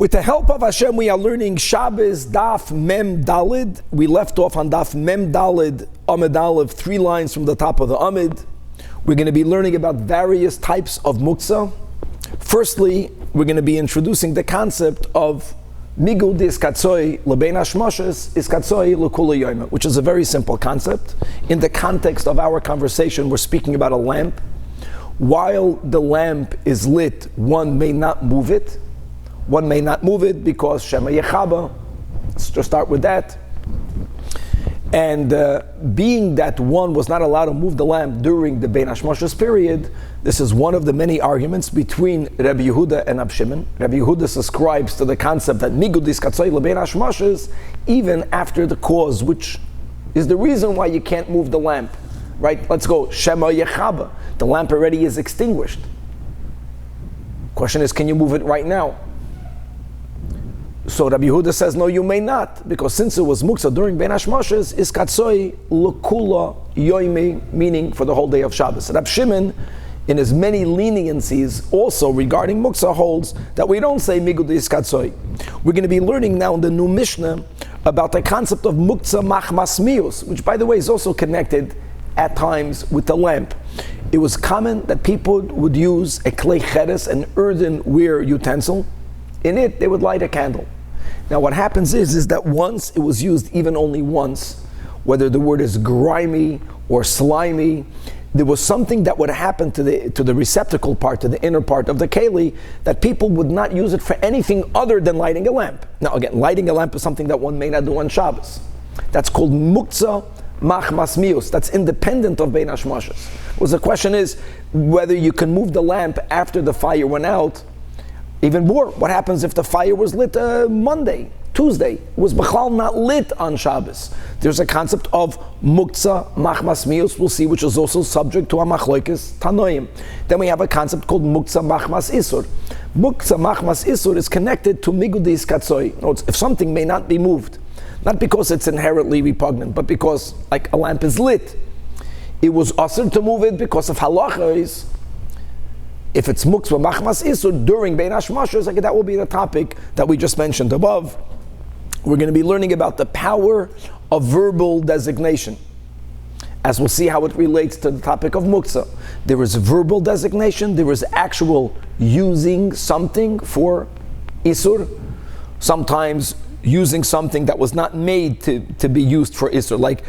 With the help of Hashem, we are learning Shabbos Daf Mem Dalid. We left off on Daf Mem Dalid Amid Aleph, 3 lines from the top of the Amid. We're going to be learning about various types of muktzah. Firstly, we're going to be introducing the concept of Migud is katzoi lebein hashmoshes is katzoi lekula yoyma, which is a very simple concept. In the context of our conversation, we're speaking about a lamp. While the lamp is lit, one may not move it. One may not move it because Shema Yechaba. Let's just start with that. And being that one was not allowed to move the lamp during the Bein Hashmoshes period, this is one of the many arguments between Rabbi Yehuda and Rabbi Shimon. Rabbi Yehuda subscribes to the concept that Migud is katzoi lebein hashmoshes even after the cause, which is the reason why you can't move the lamp. Right? Let's go. Shema Yechaba. The lamp already is extinguished. Question is, can you move it right now? So Rabbi Yehuda says, no, you may not, because since it was muktzah during Bein Hashmoshes, is katzoi lekula yoyme, meaning for the whole day of Shabbos. Rabbi Shimon, in his many leniencies, also regarding muktzah, holds that we don't say migud is katzoi. We're going to be learning now in the new Mishnah about the concept of muktzah machmas mius, which, by the way, is also connected at times with the lamp. It was common that people would use a klei cheres, an earthenware utensil. In it, they would light a candle. Now what happens is that once it was used, even only once, whether the word is grimy or slimy, there was something that would happen to the receptacle part, to the inner part of the keli, that people would not use it for anything other than lighting a lamp. Now again, lighting a lamp is something that one may not do on Shabbos. That's called muktzah machmas mius. That's independent of Bein Hashmoshes. Well, the question is whether you can move the lamp after the fire went out. Even more, what happens if the fire was lit Monday, Tuesday? It was b'chlal not lit on Shabbos. There's a concept of muktzah machmas mius, we'll see, which is also subject to a machlokes tanoim. Then we have a concept called muktzah machmas isur. Muktzah machmas isur is connected to migudis katzoi. If something may not be moved, not because it's inherently repugnant, but because, like, a lamp is lit, it was asur to move it because of halachos. If it's muktzah machmas isur during Bein Hashmoshes, like that will be the topic that we just mentioned above. We're going to be learning about the power of verbal designation, as we'll see how it relates to the topic of muktzah. There is verbal designation, there is actual using something for isur, sometimes using something that was not made to be used for isur, like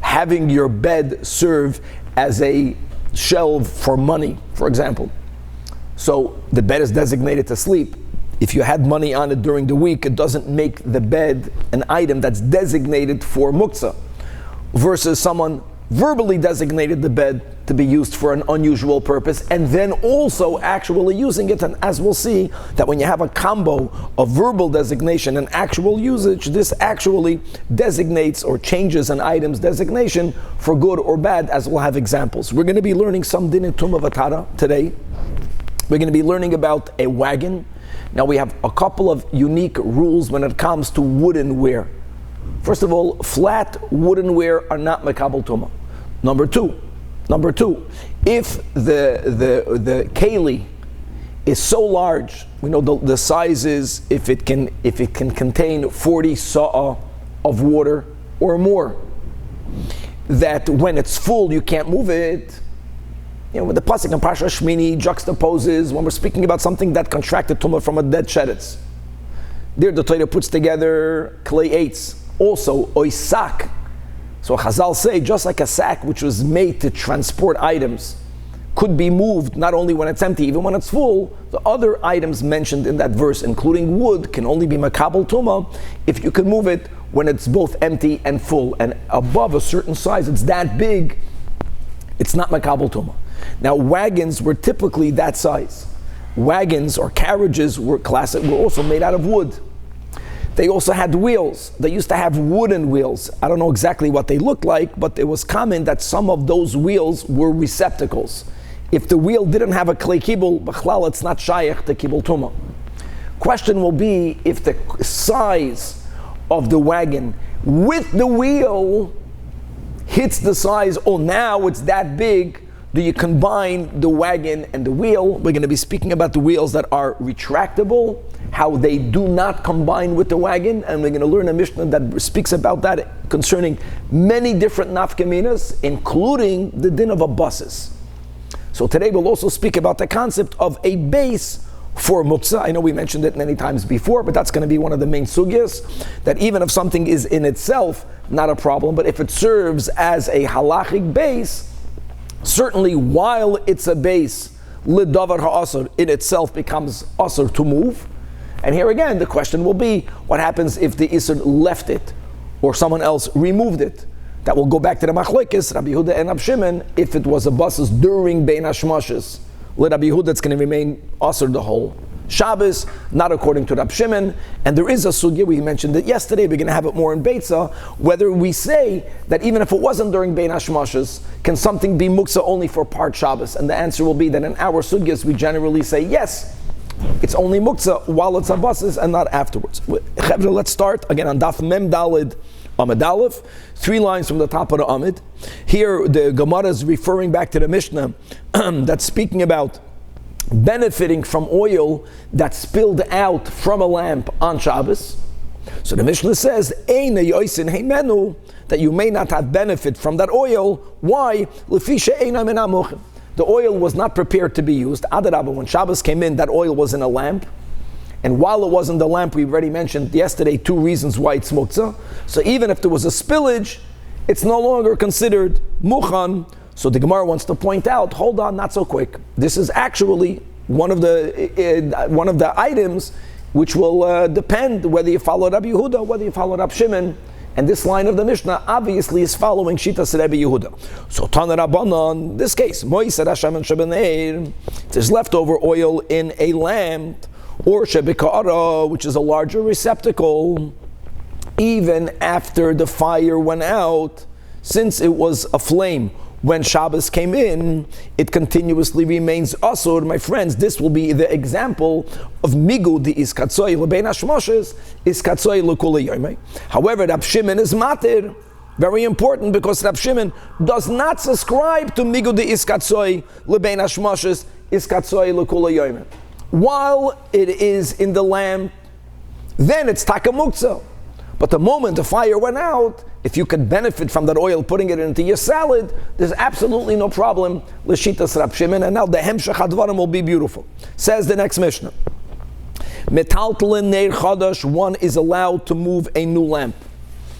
having your bed serve as a shelf for money, for example. So the bed is designated to sleep. If you had money on it during the week, it doesn't make the bed an item that's designated for muktzah, versus someone verbally designated the bed to be used for an unusual purpose and then also actually using it. And as we'll see, that when you have a combo of verbal designation and actual usage, this actually designates or changes an item's designation for good or bad, as we'll have examples. We're going to be learning some din and tumah vatara today. We're going to be learning about a wagon. Now we have a couple of unique rules when it comes to woodenware. First of all, flat woodenware are not mekabel tumah. Number two, if the keli is so large, we know the size is if it can contain 40 sa'ah of water or more, that when it's full you can't move it. You know, with the pasuk and Parsha Shmini juxtaposes when we're speaking about something that contracted tumah from a dead sheretz. There the Torah puts together clay eights, also oisak. So Chazal say, just like a sack which was made to transport items could be moved not only when it's empty, even when it's full, the other items mentioned in that verse, including wood, can only be makabel tumah if you can move it when it's both empty and full. And above a certain size, it's that big, it's not makabel tumah. Now wagons were typically that size. Wagons or carriages were also made out of wood. They also had wheels. They used to have wooden wheels. I don't know exactly what they looked like, but it was common that some of those wheels were receptacles. If the wheel didn't have a klei kibul, b'chlal, it's not shayach to kibul tumah. Question will be if the size of the wagon with the wheel hits the size, oh now it's that big, do you combine the wagon and the wheel? We're going to be speaking about the wheels that are retractable, how they do not combine with the wagon, and we're going to learn a Mishnah that speaks about that concerning many different nafkaminas, including the din of a buses. So today we'll also speak about the concept of a base for muktzah. I know we mentioned it many times before, but that's going to be one of the main sugyas, that even if something is in itself not a problem, but if it serves as a halachic base, certainly while it's a base, lidavar ha'asr in itself becomes asr to move. And here again, the question will be, what happens if the isr left it, or someone else removed it? That will go back to the machlokes, Rabbi Yehuda and Rab Shimon, if it was a buses during Bein HaShmoshes. Let Rabbi Yehuda, it's going to remain asr the whole Shabbos, not according to Rab Shimon. And there is a sugya, we mentioned it yesterday, we're going to have it more in Beitza, whether we say that even if it wasn't during Bein HaShmoshes, can something be muktzah only for part Shabbos? And the answer will be that in our sugyas, we generally say yes, it's only muktzah while it's a buses and not afterwards. Let's start again on Daf Mem Dalid Amid Aleph, 3 lines from the top of the Amid. Here the Gemara is referring back to the Mishnah that's speaking about benefiting from oil that spilled out from a lamp on Shabbos. So the Mishnah says, Eina yoisin heimenu, that you may not have benefit from that oil. Why? Lefisha eina min hamuchim. The oil was not prepared to be used. Adarabba, when Shabbos came in, that oil was in a lamp. And while it was in the lamp, we already mentioned yesterday 2 reasons why it's muktzah. So even if there was a spillage, it's no longer considered mukhan. So the Gemara wants to point out, hold on, not so quick. This is actually one of the items which will depend whether you follow Rabbi Yehuda, whether you follow Rab Shimon. And this line of the Mishnah obviously is following Shitas Rabbi Yehuda. So Tana Rabbanan, in this case, there's leftover oil in a lamp, or shebikara, which is a larger receptacle, even after the fire went out, since it was a flame when Shabbos came in, it continuously remains asur. My friends, this will be the example of migu the iskatzoy lebein hashmoshes iskatzoy lekula yomei. However, Rab Shimon is matir, very important, because Rab Shimon does not subscribe to migu the iskatzoy lebein hashmoshes iskatzoy lekula yomei. While it is in the lamp, then it's taka muktzah. But the moment the fire went out, if you could benefit from that oil, putting it into your salad, there's absolutely no problem. L'shitas Rab Shimon, and now the hemshech hadvarim will be beautiful. Says the next Mishnah, metaltalin neir chadash, one is allowed to move a new lamp.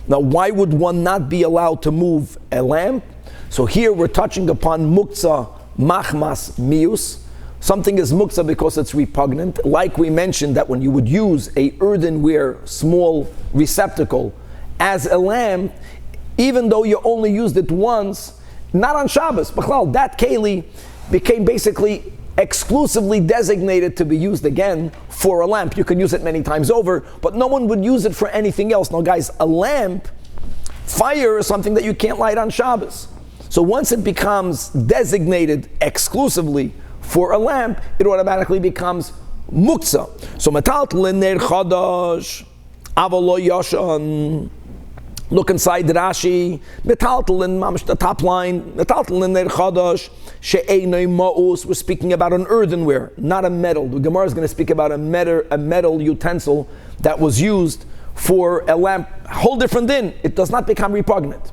Now, why would one not be allowed to move a lamp? So here we're touching upon muktzah machmas mius. Something is muktzah because it's repugnant. Like we mentioned that when you would use a earthenware small receptacle as a lamp, even though you only used it once, not on Shabbos, B'chlal, that keli became basically exclusively designated to be used again for a lamp. You can use it many times over, but no one would use it for anything else. Now guys, a lamp, fire is something that you can't light on Shabbos. So once it becomes designated exclusively for a lamp, it automatically becomes muktzah. So metaltalin ner chadash, avalo yashan. Look inside the Rashi. Metaltalin, mamish, the top line. Metaltalin ner chadash she'einay ma'us. We're speaking about an earthenware, not a metal. The Gemara is going to speak about a metal utensil that was used for a lamp. Whole different din. It does not become repugnant.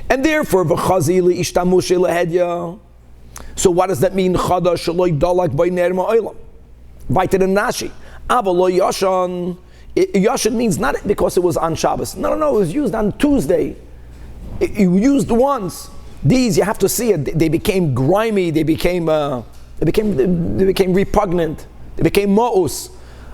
And therefore, v'chazi li'ishtamush lehedya. So what does that mean? Chadash shaloi dalak by ner ma'olam. Vayter in Rashi. Avalo yashan. Yashan means not because it was on Shabbos. No, it was used on Tuesday. You used once. These you have to see it. They became grimy. They became repugnant. They became ma'us.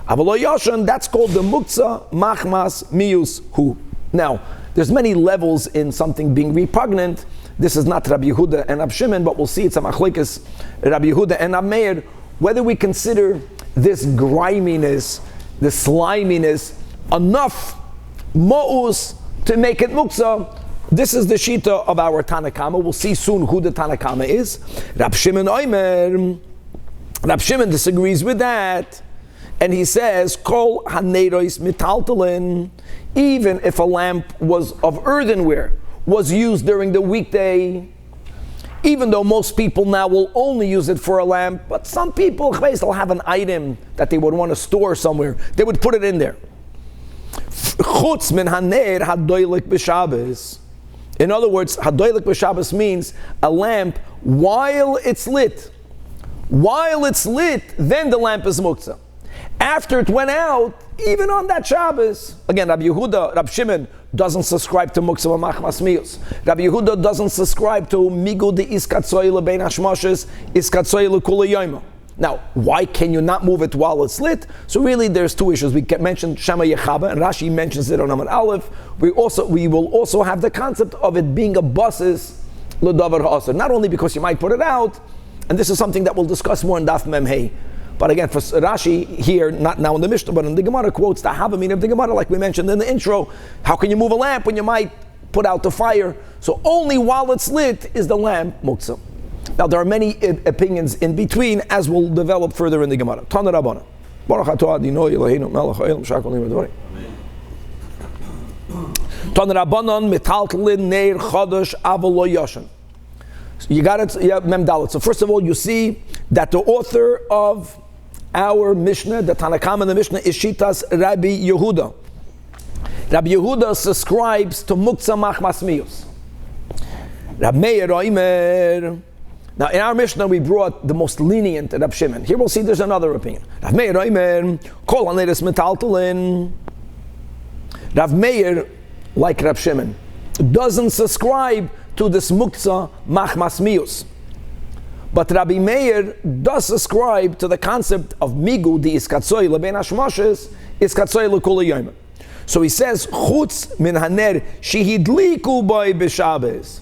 Avalo yashan. That's called the muktzah machmas mius hu. Now, there's many levels in something being repugnant. This is not Rabbi Yehuda and Rab Shimon, but we'll see it's a machlokes Rabbi Yehuda and Rab Meir, whether we consider this griminess, the sliminess, enough ma'us to make it muktzah. This is the shita of our Tanakama. We'll see soon who the Tanakama is. Rab Shimon Oimer. Rab Shimon disagrees with that. And he says, Kol hanerois mitaltalin, even if a lamp was of earthenware, was used during the weekday, even though most people now will only use it for a lamp, but some people will have an item that they would want to store somewhere. They would put it in there. Chutz min haner hadoilik b'Shabbos. In other words, hadoilik b'Shabbos means a lamp while it's lit. While it's lit, then the lamp is muktzah. After it went out, even on that Shabbos, again, Rabbi Yehuda, Rabbi Shimon doesn't subscribe to muktzah machmas miyus. Rabbi Yehuda doesn't subscribe to migu de iskatzoy lebein hashmoshes, iskatzoy lekula yoyma. Now, why can you not move it while it's lit? So really, there's two issues. We mentioned Shema Yechaba, and Rashi mentions it on Amud Aleph. We will also have the concept of it being a basis l'davar ha'asr. Not only because you might put it out, and this is something that we'll discuss more in Daf Mem Hey. But again, for Rashi here, not now in the Mishnah, but in the Gemara, quotes the Havamim of the Gemara, like we mentioned in the intro. How can you move a lamp when you might put out the fire? So only while it's lit is the lamp muktzah. Now there are many opinions in between, as we'll develop further in the Gemara. Tana Rabbana. Baruch atah Adonai Eloheinu melech ha'olam shakol ni'madori. Tana Rabbanan metaltalin neir chadash aval lo yashan. You got it, yeah, Mem Dalet. So first of all, you see that the author of our Mishnah, the Tanakam in the Mishnah, is Shitas Rabbi Yehuda. Rabbi Yehuda subscribes to Muktzah Machmas Miyus. Rabbi Meir Oimer. Now in our Mishnah we brought the most lenient Rabbi Shimon. Here we'll see there's another opinion. Rabbi Meir Oimer, Kol Haneres Metaltalin. Rabbi Meir, like Rabbi Shimon, doesn't subscribe to this Muktzah Machmas Miyus. But Rabbi Meir does subscribe to the concept of Migu di iskatzoy lebein hashmoshes, iskatzoy lekula yoyma. So he says, Chutz min haner shehidliku boy b'Shabbos.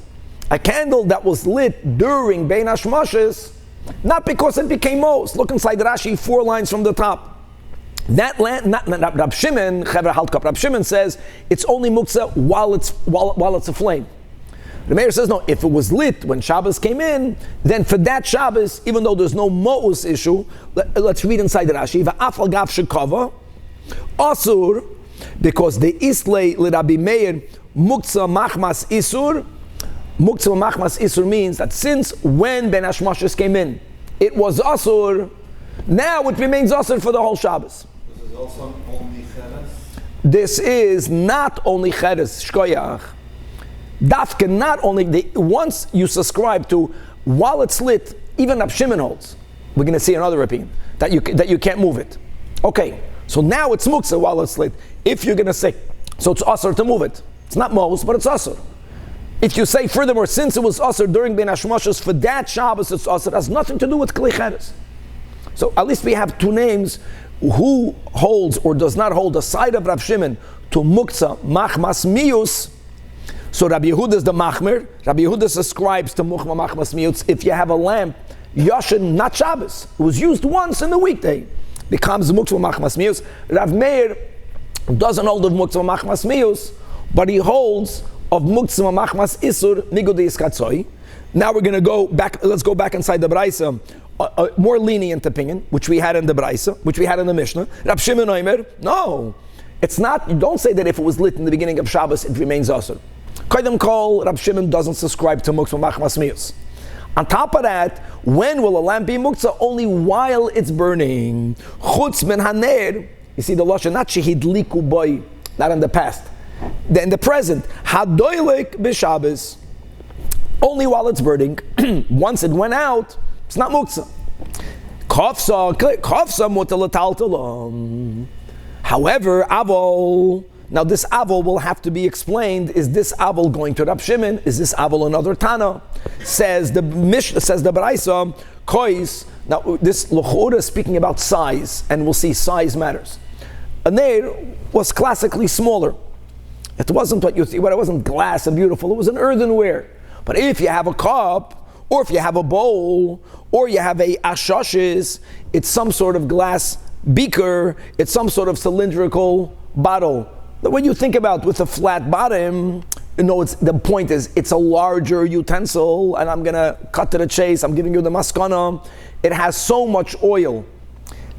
A candle that was lit during bein hashmoshes, not because it became most. Look inside Rashi, 4 lines from the top. That lamp, Rab Shimon, Rab Shimon says it's only muktzah while it's aflame. The Meir says no. If it was lit when Shabbos came in, then for that Shabbos, even though there's no mo'us issue, let's read inside the Rashi. Va'afal gav shekava asur, because the islay l'Rabbi Meir muktzah machmas isur. Muktzah machmas isur means that since when Ben Hashmoshes came in, it was asur. Now it remains asur for the whole Shabbos. This is also only cheres. This is not only cheres shkoyach. Dafka, not only once you subscribe to while it's lit, even Rab Shimon holds. We're going to see another opinion that you can't move it. Okay, so now it's muktzah while it's lit. If you're going to say, so it's asur to move it. It's not mos, but it's asur. If you say furthermore, since it was asur during Ben Hashmoshes, for that Shabbos it's asur, it has nothing to do with Kli Cheres. So at least we have 2 names who holds or does not hold the side of Rab Shimon to muktzah machmas miyus. So Rabbi Yehuda is the machmer. Rabbi Yehuda subscribes to muktzah machmas miyus. If you have a lamp, yashin, not Shabbos, it was used once in the weekday, becomes muktzah machmas miyus. Rav Meir doesn't hold of muktzah machmas miyus, but he holds of muktzah machmas isur migu de iskatzoy. Now we're going to go back. Let's go back inside the Braisa. A more lenient opinion, which we had in the Braisa, which we had in the Mishnah. Rab Shimon Oimer, no, it's not. You don't say that if it was lit in the beginning of Shabbos, it remains asur. Koydem kol, Rab Shimon doesn't subscribe to muktzah machmas miyus. On top of that, when will a lamp be muktzah? Only while it's burning. Chutz min haner. You see the lashon, not shehidliku boy, not in the past. In the present, hadoilik b'Shabbos. Only while it's burning. Once it went out, it's not muktzah. Kafsa mutalataltalam. However, avol. Now this avol will have to be explained. Is this avol going to Rab Shimon? Is this avol another Tana? Says the Mishnah, says the Braisa, kois. Now this l'chora is speaking about size, and we'll see size matters. A ner was classically smaller. It wasn't what you see, but it wasn't glass and beautiful. It was an earthenware. But if you have a cup, or if you have a bowl, or you have a ashashes, it's some sort of glass beaker, it's some sort of cylindrical bottle. When you think about with a flat bottom, you know, the point is it's a larger utensil, and I'm going to cut to the chase, I'm giving you the maskana. It has so much oil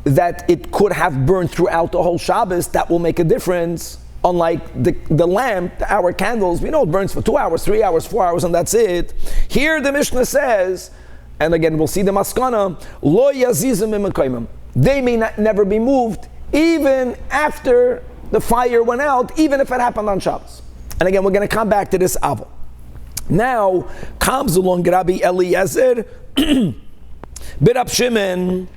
that it could have burned throughout the whole Shabbos. That will make a difference. Unlike the lamp, our candles, we know it burns for 2 hours, 3 hours, 4 hours, and that's it. Here the Mishnah says, and again we'll see the maskana, lo yazizim imakaimim. They may never be moved, even after the fire went out, even if it happened on Shabbos. And again, we're going to come back to this aval. Now comes along Rabbi Eliezer, B'Rab Shimon.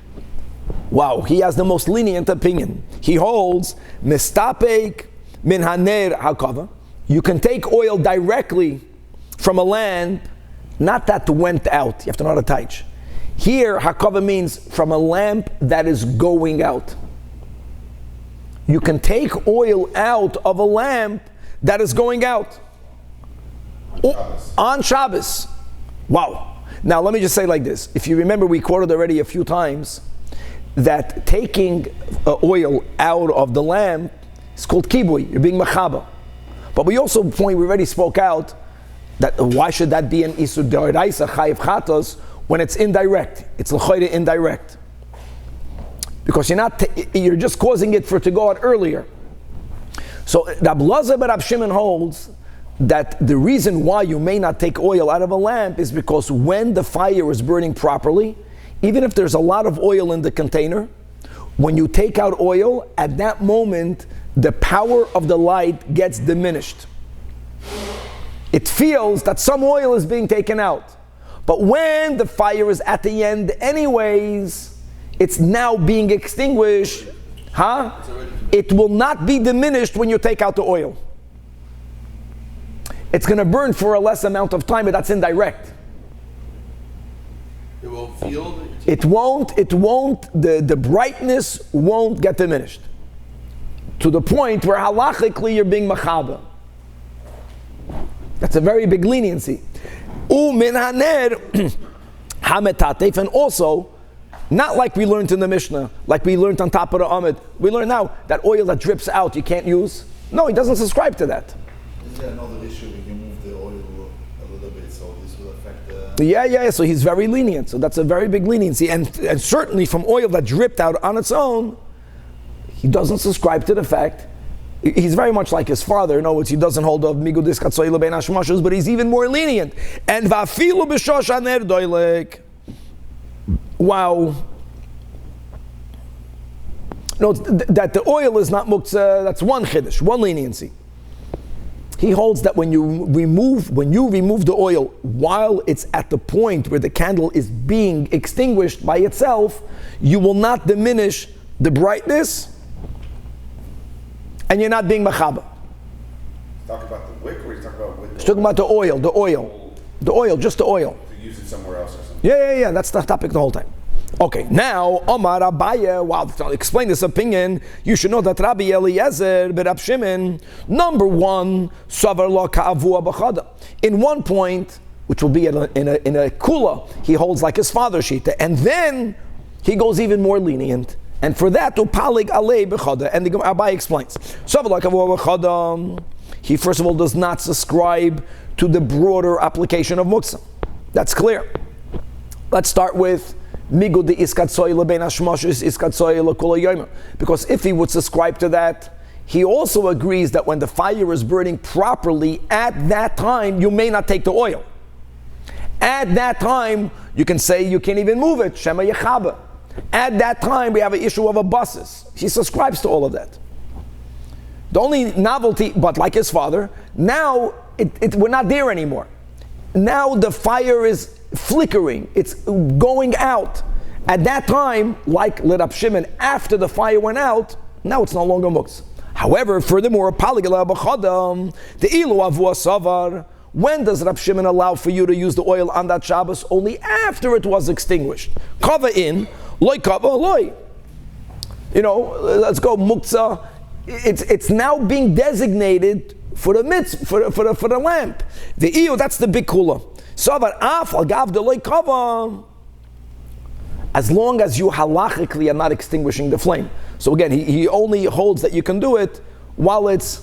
Wow, he has the most lenient opinion. He holds mistapek min haner hakava. You can take oil directly from a lamp, not that went out. You have to know how to teach. Here, hakava means from a lamp that is going out. You can take oil out of a lamp that is going out. On Shabbos. Wow. Now let me just say like this. If you remember, we quoted already a few times that taking oil out of the lamp is called kibui. You're being machaba. But we also we already spoke out that why should that be an isur d'oraisa chayiv chatos when it's indirect? It's l'choyre indirect. Because you're just causing it for it to go out earlier. So Rab Lazar B'Rab Shimon holds that the reason why you may not take oil out of a lamp is because when the fire is burning properly, even if there's a lot of oil in the container, when you take out oil, at that moment, the power of the light gets diminished. It feels that some oil is being taken out. But when the fire is at the end anyways, it's now being extinguished, it will not be diminished when you take out the oil. It's going to burn for a less amount of time, but that's indirect. It will feel. It won't, the brightness won't get diminished. To the point where halachically you're being machaba. That's a very big leniency. U'min haner hametatef, and also, not like we learned in the Mishnah, like we learned on top of the Amid. We learn now that oil that drips out you can't use. No, he doesn't subscribe to that. Is there another issue if you move the oil a little bit, so this will affect the... Yeah, so he's very lenient. So that's a very big leniency. And certainly from oil that dripped out on its own, he doesn't subscribe to the fact. He's very much like his father. In other words, he doesn't hold of migudis katsoy lebein hashmashos, but he's even more lenient. And vafilu b'shosh haner doilek. Wow. No, that the oil is not muktzah, that's one chiddush, one leniency. He holds that when you remove the oil while it's at the point where the candle is being extinguished by itself, you will not diminish the brightness, and you're not being machaba. Talk about the wick, or you talk about with He's talking about the oil, just the oil. To use it somewhere else or something. Yeah, that's the topic the whole time. Okay, now, Omar Abaye, wow, to explain this opinion, you should know that Rabbi Eliezer B'Rab Shimon, number one, Savar Lo Ka'avua B'Chada. In one point, which will be in a kula, he holds like his father shita, and then he goes even more lenient. And for that, Upalig Alei B'Chada, and the Abaye explains. Savar Lo Ka'avua B'Chada, he first of all does not subscribe to the broader application of muktzah. That's clear. Let's start with Migud the iskatsoy lebein hashmashos iskatsoy lekula yomer. Because if he would subscribe to that, he also agrees that when the fire is burning properly, at that time you may not take the oil. At that time, you can say you can't even move it. Shema yechaba. At that time, we have an issue of a buses. He subscribes to all of that. The only novelty, but like his father, now we're not there anymore. Now the fire is flickering, it's going out. At that time, like Rab Shimon, after the fire went out, now it's no longer muktzah. However, furthermore, the ilu avua savar. When does Rab Shimon allow for you to use the oil on that Shabbos? Only after it was extinguished. Kava in, loy kava loy. Let's go muktzah. It's now being designated for the for the lamp. The ilu, that's the big kula. Savar af agav de loy kava. As long as you halachically are not extinguishing the flame. So again, he only holds that you can do it while it's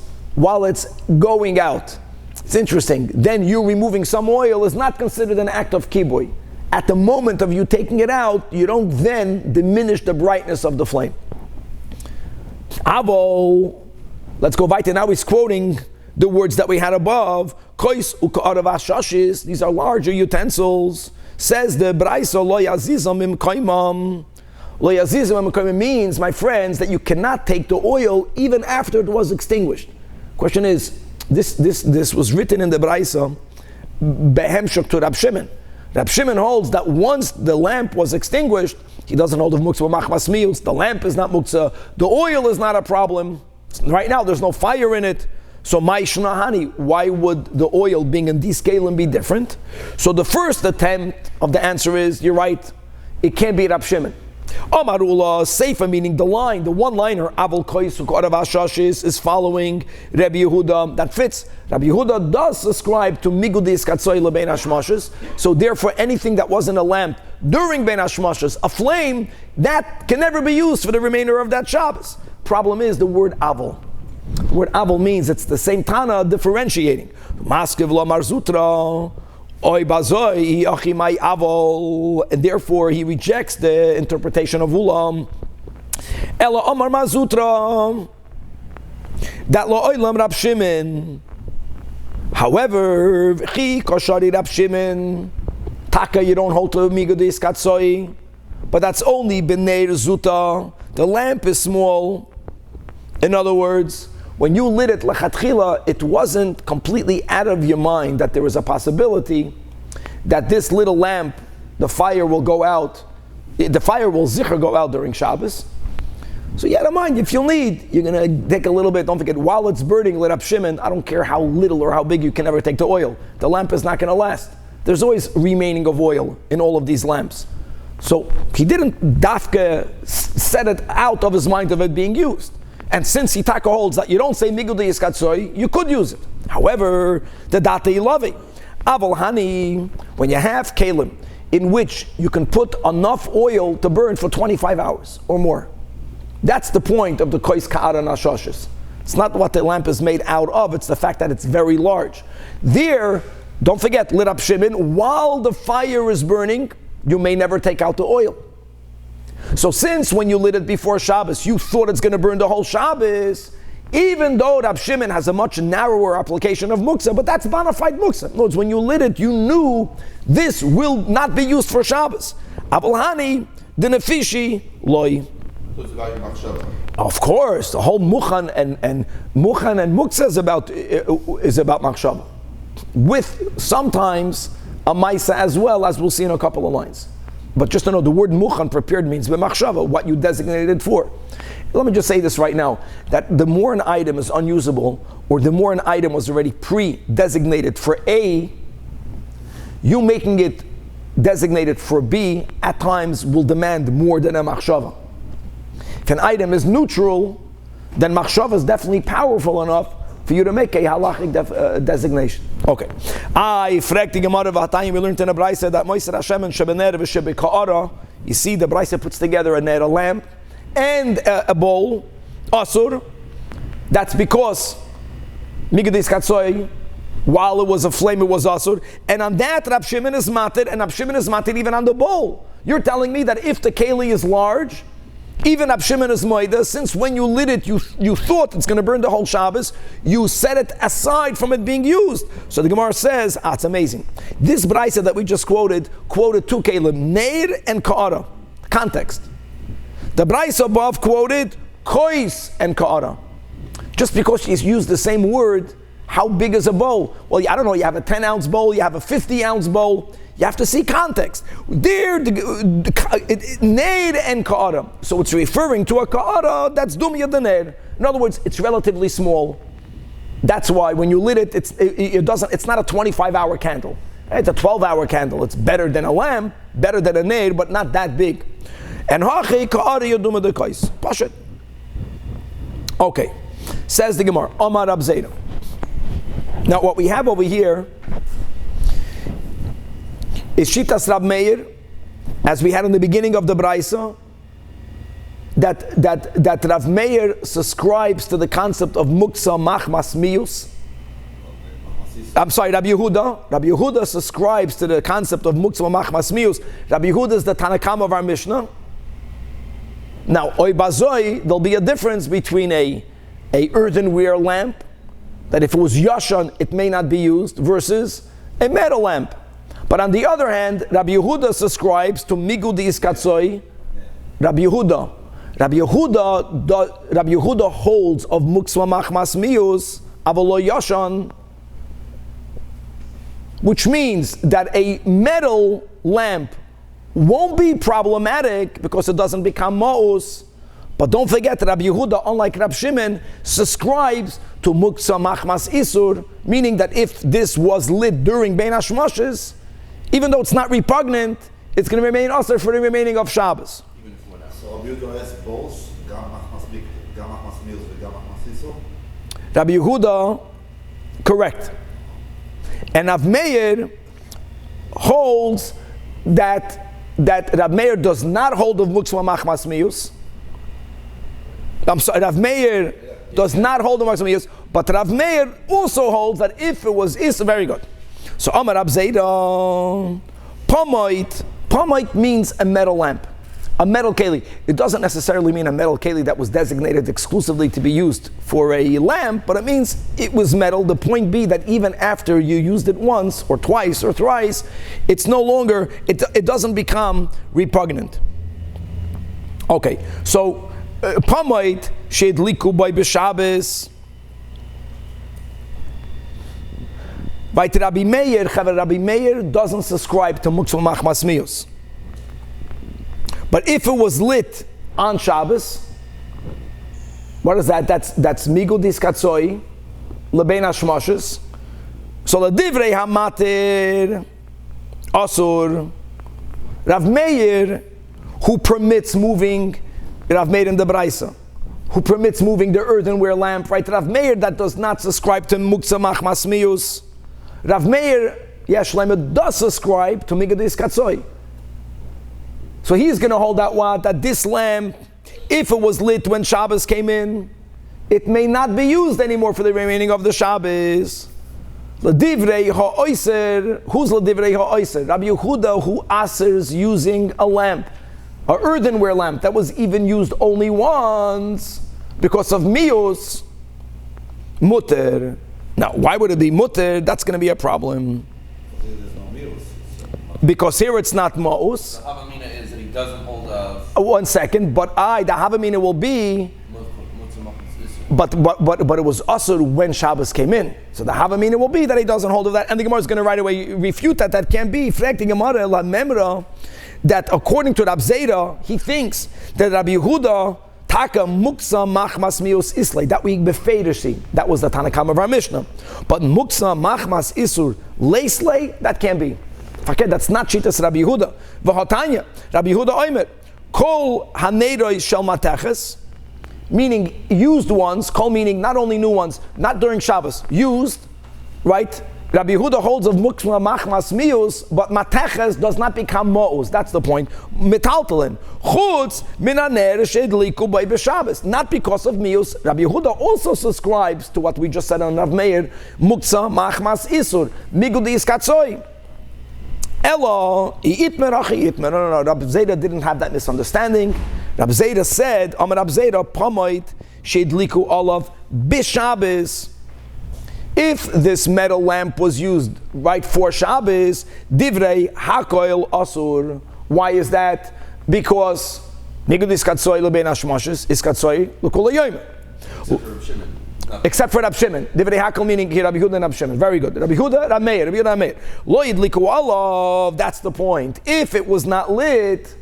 going out. It's interesting. Then you removing some oil is not considered an act of kibui. At the moment of you taking it out, you don't then diminish the brightness of the flame. Avo, Let's go weiter. Now he's quoting the words that we had above. Kois u'ka'arav hashashis. These are larger utensils. Says the Braisa, lo yazizam im kaimam. Lo yazizam im kaimam means, my friends, that you cannot take the oil even after it was extinguished. Question is, this was written in the Braisa, behemshuk to Rab Shimon. Rab Shimon holds that once the lamp was extinguished, he doesn't hold of muktzah machmas mius. The lamp is not muktzah. The oil is not a problem. Right now, there's no fire in it. So, ma'ishnahani, why would the oil being in D-scale be different? So, the first attempt of the answer is, you're right, it can't be Rab Shimon. Amarula, Seifa, meaning the one-liner, Aval Kois U'Karav Hashashis, is following Rabbi Yehuda. That fits. Rabbi Yehuda does ascribe to Migudis Katzoi LeBein Hashmashis. So therefore, anything that wasn't a lamp during Bein Hashmashis, a flame, that can never be used for the remainder of that Shabbos. Problem is the word Aval. The word Aval means it's the same Tana differentiating. Maskiv La Marzutra. Oy bazoi achimai avol, and therefore he rejects the interpretation of Ulam. Ela Omar Mazutra, that lo oilam Rab Shimon. However, v'chi koshari Rab Shimon, taka you don't hold to migudis katsoi, but that's only b'nei zuta. The lamp is small. In other words, when you lit it lechatchila, it wasn't completely out of your mind that there was a possibility that this little lamp, the fire will go out, the fire will zikr go out during Shabbos. So you had in mind, if you'll need, you're going to take a little bit, don't forget, while it's burning, lit up Shimon, I don't care how little or how big you can never take the oil. The lamp is not going to last. There's always remaining of oil in all of these lamps. So he didn't dafka set it out of his mind of it being used. And since Hitaka holds that you don't say Migudei Iskatsoi, you could use it. However, the Data Ilavi, Aval Hani, when you have Kalim, in which you can put enough oil to burn for 25 hours or more. That's the point of the Kois Ka'ara Nashoshes. It's not what the lamp is made out of, it's the fact that it's very large. There, don't forget, lit up Shimon, while the fire is burning, you may never take out the oil. So since when you lit it before Shabbos, you thought it's going to burn the whole Shabbos, even though Rab Shimon has a much narrower application of muktzah, but that's bona fide muktzah. In other words, when you lit it, you knew this will not be used for Shabbos. Abulhani, the nefishi, loy. Of course, the whole muchan and muktzah is about machshava, with sometimes a maisa as well, as we'll see in a couple of lines. But just to know, the word muchan, prepared, means b'machshava, what you designated it for. Let me just say this right now, that the more an item is unusable, or the more an item was already pre-designated for A, you making it designated for B, at times will demand more than a machshava. If an item is neutral, then machshava is definitely powerful enough for you to make a halachic designation. Okay. I frag the Gemara v'hatayim, we learned in a Braisa that Moiser Hashem and Shebener v'Shebe Ka'ara, you see the Braisa puts together a ner, a lamp, and a bowl, asur. That's because Migudis Katzoi, while it was a flame, it was asur. And on that, Rab Shimon is matir, and Rab Shimon is matir even on the bowl. You're telling me that if the keli is large, even Rab Shimon is moida, since when you lit it, you thought it's going to burn the whole Shabbos, you set it aside from it being used. So the Gemara says, it's amazing. This Braisa that we just quoted two kelim, Neir and Ka'ara. Context. The Braisa above quoted Kois and Ka'ara. Just because she's used the same word, how big is a bowl? Well, I don't know, you have a 10-ounce bowl, you have a 50-ounce bowl. You have to see context. There, Neir and Ka'ara. So it's referring to a Ka'ara that's Dumya the Neir. In other words, it's relatively small. That's why when you lit it, it's not a 25-hour candle. It's a 12-hour candle. It's better than a lamp, better than a Neir, but not that big. And Hachi Ka'ara Yoduma de Kais. Pashat. Okay. Says the Gemara, Omar Rab Zera. Now what we have over here is Shitas Rab Meir, as we had in the beginning of the Braisa, that Rav Meir subscribes to the concept of Muktzah Machmas Mius. I'm sorry, Rabbi Yehuda. Rabbi Yehuda subscribes to the concept of Muktzah Machmas Mius. Rabbi Yehuda is the Tanakam of our Mishnah. Now, Oy Bazoi, there'll be a difference between a a earthenware lamp, that if it was yashan, it may not be used, versus a metal lamp. But on the other hand, Rabbi Yehuda subscribes to migudi iskatzoi. Rabbi Yehuda holds of muksva machmas mius avolo yashan, which means that a metal lamp won't be problematic because it doesn't become ma'us. But don't forget that Rabbi Yehuda, unlike Rab Shimon, subscribes to muksa machmas isur, meaning that if this was lit during Bein Hashmoshes, even though it's not repugnant, it's going to remain usher for the remaining of Shabbos. So Rabbi Yehuda has both, gam machmas mius v'gam machmas isur? Rabbi Yehuda, correct. And Rav Meir holds that Rav Meir does not hold of muksa machmas mius. I'm sorry, Rav Meir does not hold the Maksamiyos, but Rav Meir also holds that if it was very good. So Amar Rab Zayda, Pomoit means a metal lamp, a metal keli. It doesn't necessarily mean a metal keli that was designated exclusively to be used for a lamp, but it means it was metal. The point be that even after you used it once or twice or thrice, it's no longer, it doesn't become repugnant. Okay, so Pamoit sheidliku by b'Shabbos. By Rabbi Meir, Rabbi Meir doesn't subscribe to muksa machmas mius. But if it was lit on Shabbos, what is that? That's migudis katzoi lebein hashmoshes. So the divrei hamatir asur. Rav Meir, who permits moving. Rav Meir in the Braisa, who permits moving the earthenware lamp, right? Rav Meir that does not subscribe to muksa machmas mius. Rav Meir, Shlomo, does subscribe to migudis katzoi. So he's going to hold out what? That this lamp, if it was lit when Shabbos came in, it may not be used anymore for the remaining of the Shabbos. L'divrei ha'oiser, who's l'divrei ha'oiser? Rabbi Yehuda, who asers using a lamp, an earthenware lamp that was even used only once because of mius, mutter. Now, why would it be mutter? That's going to be a problem. Because here it's not ma'us. The havamina is that he doesn't hold of. 1 second, but the havamina will be. But it was usher when Shabbos came in. So the havamina will be that he doesn't hold of that, and the Gemara is going to right away refute that. That can't be. Frek the Gemara la memra. That according to Rab Zayda, he thinks that Rabbi Yehuda taka muksa machmas mius islay. That we befedershi. That was the Tanakam of our Mishnah. But muksa machmas isur leislay, that can't be. Forget, that's not Shitas Rabbi Yehuda. V'hatanya, Rabbi Yehuda oimer kol haneiroi shel mateches, meaning used ones. Kol meaning not only new ones, not during Shabbos, used, right? Rabbi Yehuda holds of muksa machmas mius, but mateches does not become mo'us. That's the point. Metaltalin chutz minaner sheidliku by b'Shabbos. Not because of mius. Rabbi Yehuda also subscribes to what we just said on Rav Meir, muksa machmas isur migudi iskatzoi. Elo itmer achi itmer. No. Rabbi Zayda didn't have that misunderstanding. Rabbi Zayda said, Amar Rabbi Zayda pamoit sheidliku olav b'Shabbos. If this metal lamp was used right for Shabbos, divrei hakoil asur. Why is that? Because migudis katzoi lebein hashmoshes is katzoi l'kol hayoyim. Except for Rab Shimon. Divrei hakoil meaning here Rabbi Yehuda and Rab Shimon. Very good. Rabbi Yehuda, Rab Meir, Rabbi Yehuda, Rab Meir. Lo yidliku alav. That's the point. If it was not lit,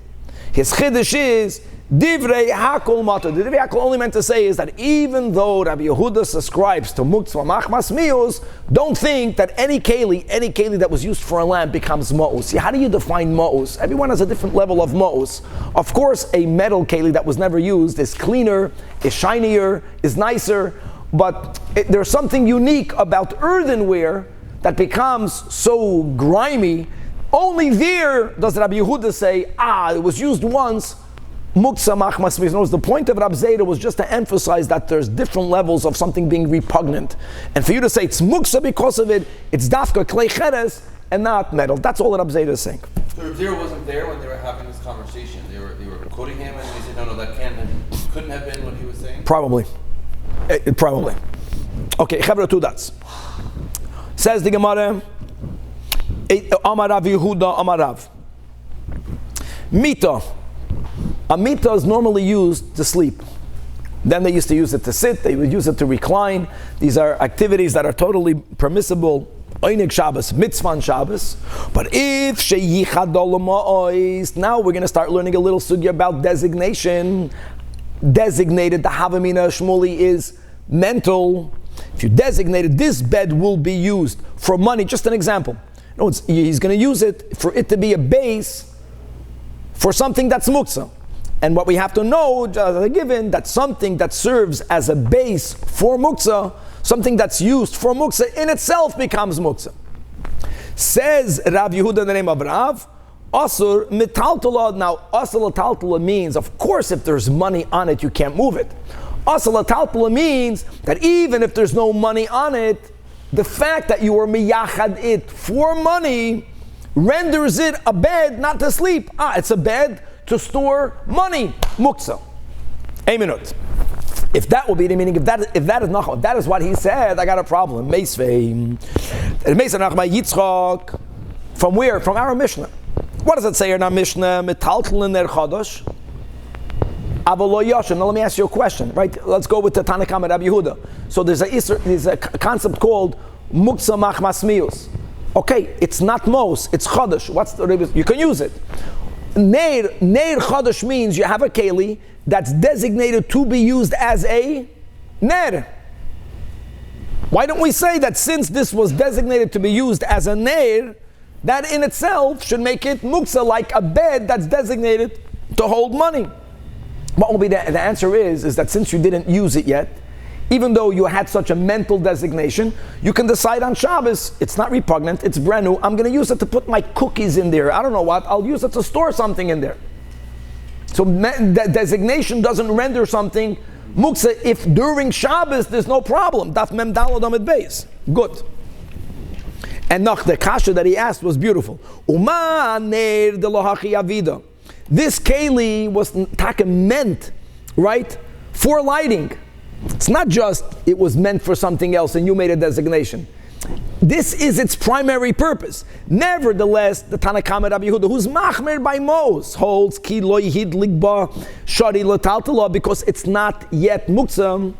his chiddush is Divrei Hakol Mata. The Divrei Hakol only meant to say is that even though Rabbi Yehuda subscribes to Muktzva Machmas Mius, don't think that any keli that was used for a lamp becomes Ma'us. See, how do you define Ma'us? Everyone has a different level of Ma'us. Of course, a metal keli that was never used is cleaner, is shinier, is nicer, but there's something unique about earthenware that becomes so grimy. Only there does Rabbi Yehuda say, it was used once, Muksa machmas mius. The point of Rab Zayda was just to emphasize that there's different levels of something being repugnant. And for you to say it's muksa because of it, it's dafka klei cheres and not metal. That's all that Rab Zayda is saying. So Rab Zayda wasn't there when they were having this conversation. They were quoting him and they said, no, that couldn't have been what he was saying? Probably. Probably. Okay, Chavra, 2 dots. Says the Gemara, Amar Rav Yehuda, Amar Rav. Mita. A mita is normally used to sleep. Then they used to use it to sit, they would use it to recline. These are activities that are totally permissible. Oinig Shabbos, mitzvah Shabbos. But if now we're going to start learning a little sugya about designation. Designated, the Havamina Shmuli is mental. If you designated this bed will be used for money, just an example. No, he's going to use it for it to be a base for something that's muktzah. And what we have to know, given that something that serves as a base for muktzah, something that's used for muktzah in itself becomes muktzah. Says Rav Yehuda in the name of Rav, Asur mitaltula. Now, asur mitaltula means, of course, if there's money on it, you can't move it. Asur mitaltula means that even if there's no money on it, the fact that you are miyachad it for money renders it a bed not to sleep. It's a bed to store money, muktzah. A minute. If that will be the meaning, if that is not, if that is what he said, I got a problem. Meisvei. Yitzchak. From where? From our Mishnah. What does it say in our Mishnah? Metaltlin ner chadash. Avolo yoshin. Now let me ask you a question. Right? Let's go with the Tanakh and Rabbi Yehuda. So there's a concept called muktzah machmasmius. Okay, it's not mos, it's chadash. What's the you can use it. Neir chadash means you have a keli that's designated to be used as a ner. Why don't we say that since this was designated to be used as a ner, that in itself should make it muktzah, like a bed that's designated to hold money? What will be the answer is that since you didn't use it yet, even though you had such a mental designation, you can decide on Shabbos, it's not repugnant, it's brand new, I'm going to use it to put my cookies in there. I don't know what, I'll use it to store something in there. So designation doesn't render something muktzah if during Shabbos there's no problem. Daf mem dalad amid beis. Good. And noch the kasha that he asked was beautiful. Uma ner de lohachi avida. This keli was meant, right, for lighting. It's not just it was meant for something else and you made a designation. This is its primary purpose. Nevertheless, the Tanakh Rabbi Yehuda, who's machmer by Mos, holds ki lo yihid ligba shari lataltala, because it's not yet muktzah.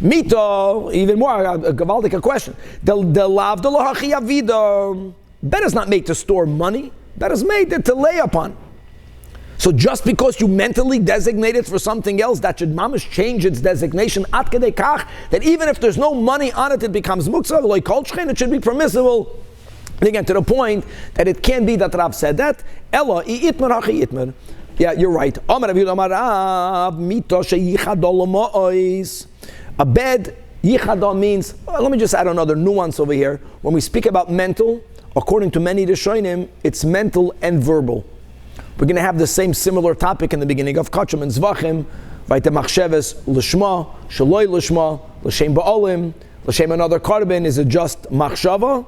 Mito, even more a gavaldik question. The lav de lohachi avida. That is not made to store money. That is made to lay upon. So just because you mentally designate it for something else, that should mamish change its designation at kedei kach, that even if there's no money on it, it becomes muktzah, loy kol shchen, it should be permissible. And again, to the point that it can be that Rav said that, Ella, itmer hachi itmer. Yeah, you're right. A bed, yichada means, let me just add another nuance over here. When we speak about mental, according to many Rishonim, it's mental and verbal. We're going to have the same similar topic in the beginning of Kachim and Zvachim, right? The machsheves l'shma, shaloi l'shma, l'shem ba'olim, l'shem another carbon. Is it just machshava,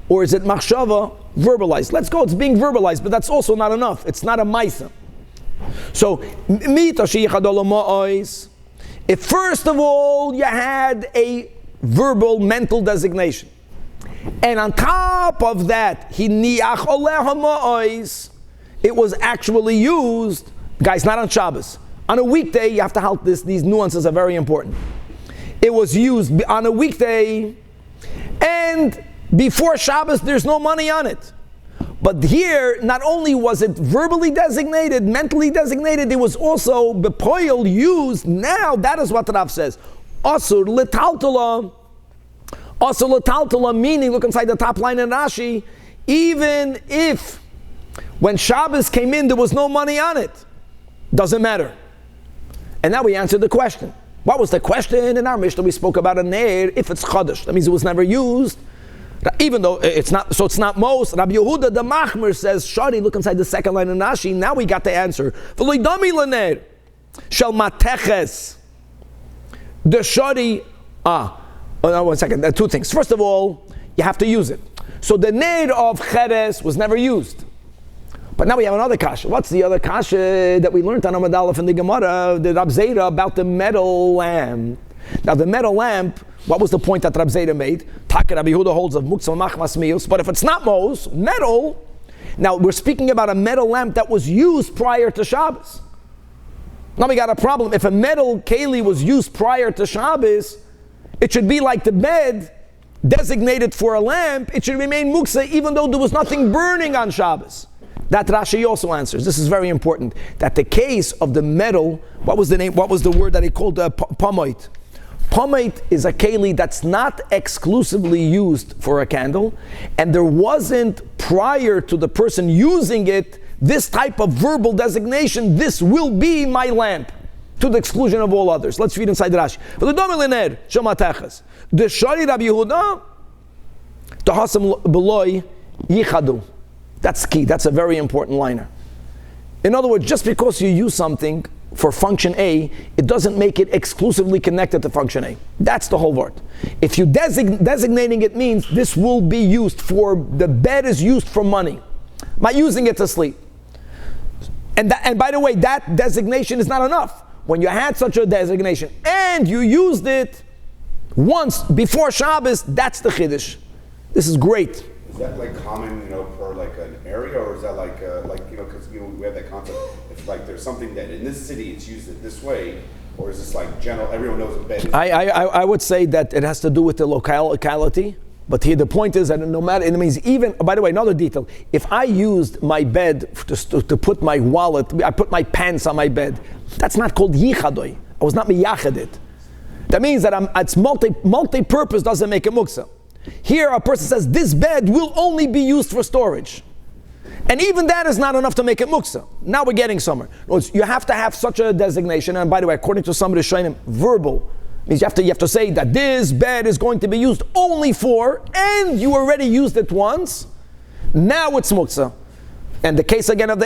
or is it machshava verbalized? Let's go. It's being verbalized, but that's also not enough. It's not a maisa. So, if first of all you had a verbal mental designation, and on top of that, hiniach oleh ha'ma'os, it was actually used, guys, not on Shabbos. On a weekday, you have to help this. These nuances are very important. It was used on a weekday, and before Shabbos, there's no money on it. But here, not only was it verbally designated, mentally designated, it was also bepoil used. Now, that is what Rav says. Asur l'taltala. Asur l'taltala, meaning, look inside the top line in Rashi, even if when Shabbos came in, there was no money on it. Doesn't matter. And now we answered the question. What was the question? In our Mishnah, we spoke about a ner, if it's chadash. That means it was never used. Even though it's not, so it's not most. Rabbi Yehuda the Machmer says, Shari, look inside the second line in Rashi. Now we got the answer. V'loidami l'ner, shel mateches. The Shari, one second, there are two things. First of all, you have to use it. So the ner of cheres was never used. But now we have another kasha. What's the other kasha that we learned on Amud Aleph in the Gemara, the Rab Zera, about the metal lamp? Now the metal lamp, what was the point that Rab Zera made? Taka Rabbi Yehuda holds of muksa machmas miyus, but if it's not metal, now we're speaking about a metal lamp that was used prior to Shabbos. Now we got a problem. If a metal keli was used prior to Shabbos, it should be like the bed designated for a lamp. It should remain muksa even though there was nothing burning on Shabbos. That Rashi also answers. This is very important. That the case of the metal, what was the word that he called pamoit? Pamoit is a keli that's not exclusively used for a candle, and there wasn't prior to the person using it this type of verbal designation, this will be my lamp, to the exclusion of all others. Let's read inside the Rashi. The Shari Rabbi Yehuda, Tahasam Beloy Yichadu. That's key. That's a very important liner. In other words, just because you use something for function A, it doesn't make it exclusively connected to function A. That's the whole word. If you designating it means this will be used for, the bed is used for money. I'm not using it to sleep. And by the way, that designation is not enough. When you had such a designation and you used it once before Shabbos, that's the Chiddush. This is great. Is that like common, per like an area, or is that like because we have that concept. If like there's something that in this city it's used it this way, or is this like general? Everyone knows a bed. I would say that it has to do with the locality. But here the point is that no matter, it means even, by the way, another detail, if I used my bed to put my wallet, I put my pants on my bed, that's not called yichadoy. I was not miyached it. That means that it's multi-purpose doesn't make a muksa. Here a person says this bed will only be used for storage. And even that is not enough to make it muksa. Now we're getting somewhere. You have to have such a designation, and by the way, according to some of the Shainim, verbal, means you have to say that this bed is going to be used only for, and you already used it once, now it's muksa. And the case again of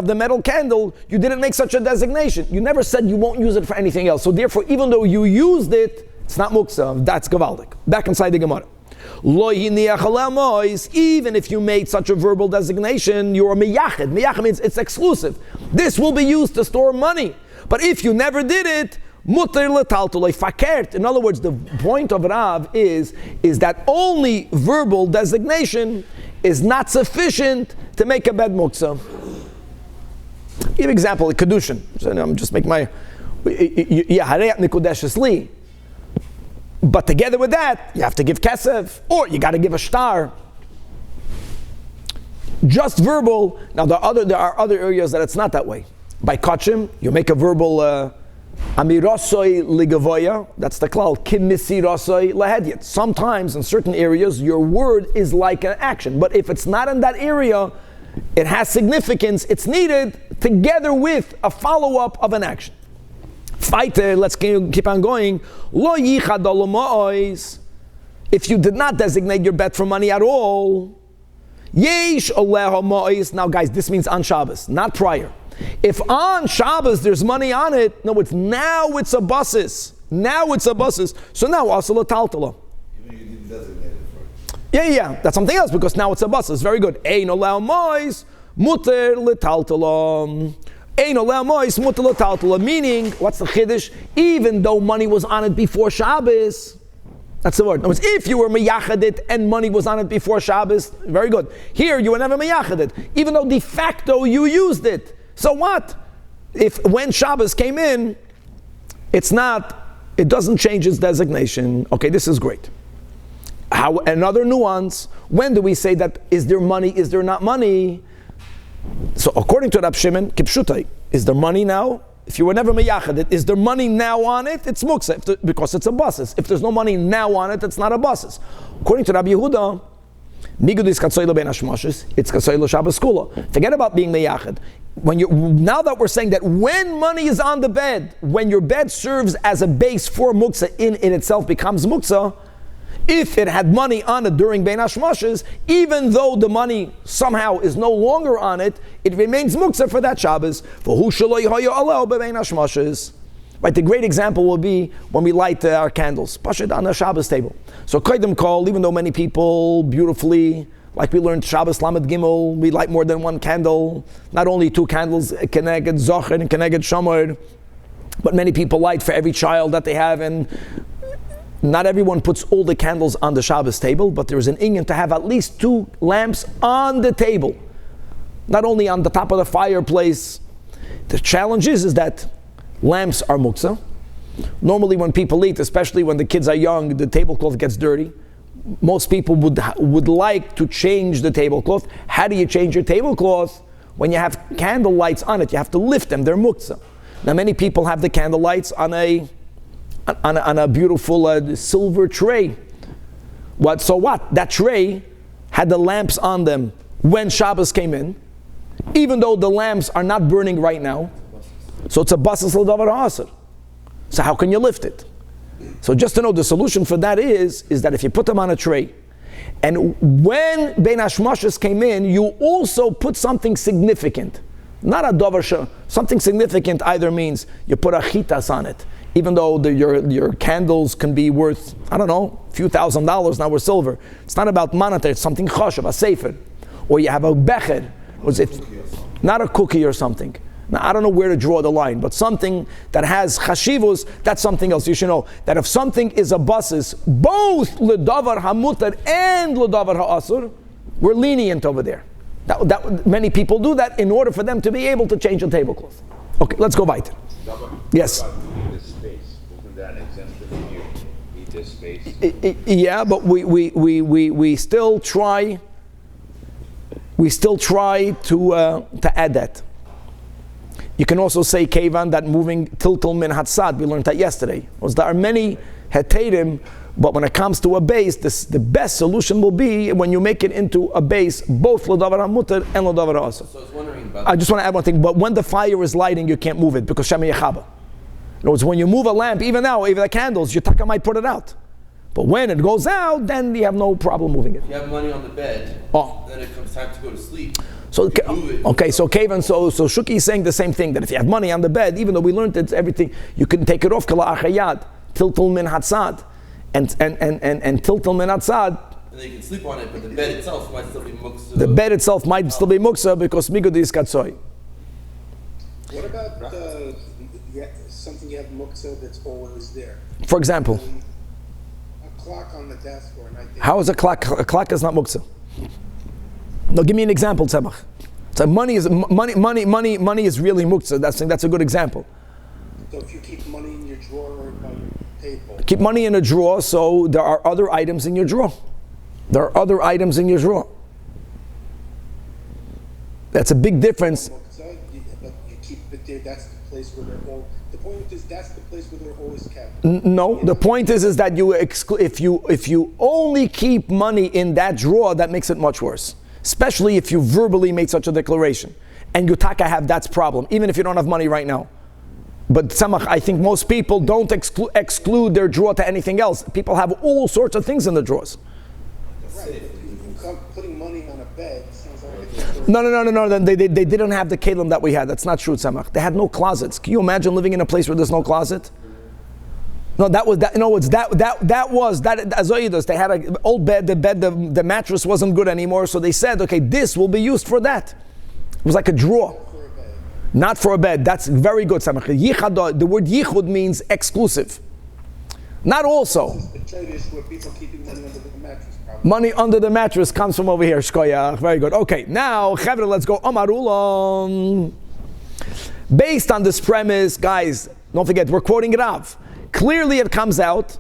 the metal candle, you didn't make such a designation. You never said you won't use it for anything else. So therefore, even though you used it, it's not muksa. That's gavaldik. Back inside the Gemara. Even if you made such a verbal designation, you're a miyached. Miyached means it's exclusive. This will be used to store money. But if you never did it, mutter letaltulay fakert. In other words, the point of Rav is that only verbal designation is not sufficient to make a bed muksa. Give example, a kedushin. So I'm just making my harayat nikudeshes li. But together with that, you have to give kesef, or you got to give a shtar. Just verbal. Now there are other areas that it's not that way. By kachim, you make a verbal amirosoi ligavoya. That's the klal. Kimisirosoi lahedyet. Sometimes in certain areas, your word is like an action. But if it's not in that area, it has significance. It's needed together with a follow-up of an action. Fighter, let's keep on going. Lo yichad olomois. If you did not designate your bet for money at all, yesh oleho mois. Now, guys, this means on Shabbos, not prior. If on Shabbos there's money on it, now it's a buses. Now it's a buses. So now also lataltala. Even you didn't designate it for it. Yeah. That's something else because now it's a buses. Very good. Ein oleho mois muter lataltala. Meaning, what's the chiddush? Even though money was on it before Shabbos, that's the word. In other words, if you were meyachad it and money was on it before Shabbos, very good. Here you were never meyachad it, even though de facto you used it. So what? If when Shabbos came in, it doesn't change its designation. Okay, this is great. Another nuance, when do we say that is there money, is there not money? So according to Rab Shimon, kipshutai, is there money now? If you were never meyachad it, is there money now on it? It's muksa, because it's a buses. If there's no money now on it, it's not a buses. According to Rabbi Yehuda, nigud is katsoy lo ben hashmoshes, it's katsoy lo Shabbos kula. Forget about being meyachad. Now that we're saying that when money is on the bed, when your bed serves as a base for muksa, in itself becomes muksa. If it had money on it during Bein Hashmoshes, even though the money somehow is no longer on it, it remains muksa for that Shabbos. For who shaloi hoyo aleo bebein Hashmoshes. Right, the great example will be when we light our candles, pashut on the Shabbos table. So koydem kol, even though many people beautifully, like we learned Shabbos Lamed Gimel, we light more than one candle, not only 2 candles, keneged zocher and keneged shomer, but many people light for every child that they have, and not everyone puts all the candles on the Shabbos table, but there's an inyan to have at least 2 lamps on the table. Not only on the top of the fireplace. The challenge is that lamps are muktzah. Normally when people eat, especially when the kids are young, the tablecloth gets dirty. Most people would like to change the tablecloth. How do you change your tablecloth? When you have candle lights on it, you have to lift them. They're muktzah. Now many people have the candle lights on a beautiful silver tray. So what? That tray had the lamps on them when Shabbos came in, even though the lamps are not burning right now. So it's a basas l'davar ha'asr. So how can you lift it? So just to know, the solution for that is that if you put them on a tray, and when Bein Hashmashos came in, you also put something significant. Not a davar something significant either means you put a chitas on it. Even though your candles can be worth, I don't know, a few $1,000s now with silver. It's not about monetary, it's something choshev, a sefer. Or you have a becher. Not a cookie or something. Now, I don't know where to draw the line, but something that has chashivus, that's something else. You should know that if something is a basis, both ledavar hamutar and ledavar ha'asur, we're lenient over there. That many people do that in order for them to be able to change the tablecloth. Okay, let's go weiter. Yes. Yeah, but we still try to add that. You can also say kevan, that moving tiltul min hatzad. We learned that yesterday. There are many heterim, but when it comes to a base, the best solution will be when you make it into a base, both l'davar hamutar and l'davar ha'asur. So I was wondering about. I just want to add one thing. But when the fire is lighting, you can't move it because shema yechaba. In other words, when you move a lamp, even now, even the candles, your taka might put it out. But when it goes out, then you have no problem moving it. If you have money on the bed, then it comes time to go to sleep. So okay, so Kavan, so Shuki is saying the same thing, that if you have money on the bed, even though we learned it's everything, you can take it off kala achayad, tiltul min hatzad, and tiltul min hatzad. And then you can sleep on it, but the bed itself might still be muksa. The bed itself might still be muksa because migud is katsoi. What about something you have muksa that's always there? For example, a clock on the desk or a night. How is a clock? A clock is not muksa. No, give me an example, Tzemach. So money is really muktzah. That's a good example. So if you keep money in your drawer or by your table. Keep money in a drawer, so there are other items in your drawer. There are other items in your drawer. That's a big difference. But you keep it there. That's the place where they're all. The point is that's the place where they're always kept. No, the point is that you if you only keep money in that drawer, that makes it much worse. Especially if you verbally made such a declaration. And Yutaka have that problem, even if you don't have money right now. But Tzemach, I think most people don't exclude their drawer to anything else. People have all sorts of things in the drawers. Right. Putting money on a bed sounds like No. They didn't have the kelim that we had. That's not true, Tzemach. They had no closets. Can you imagine living in a place where there's no closet? No, that was that. No, it's that Azoidos. They had an old bed. The mattress wasn't good anymore, so they said, okay, this will be used for that. It was like a drawer, not for a bed. That's very good. Yichad. The word yichud means exclusive, not also. Money under the mattress comes from over here. Shkoyach. Very good. Okay, now Chavre, let's go. Amarulam. Based on this premise, guys, don't forget we're quoting Rav. Clearly it comes out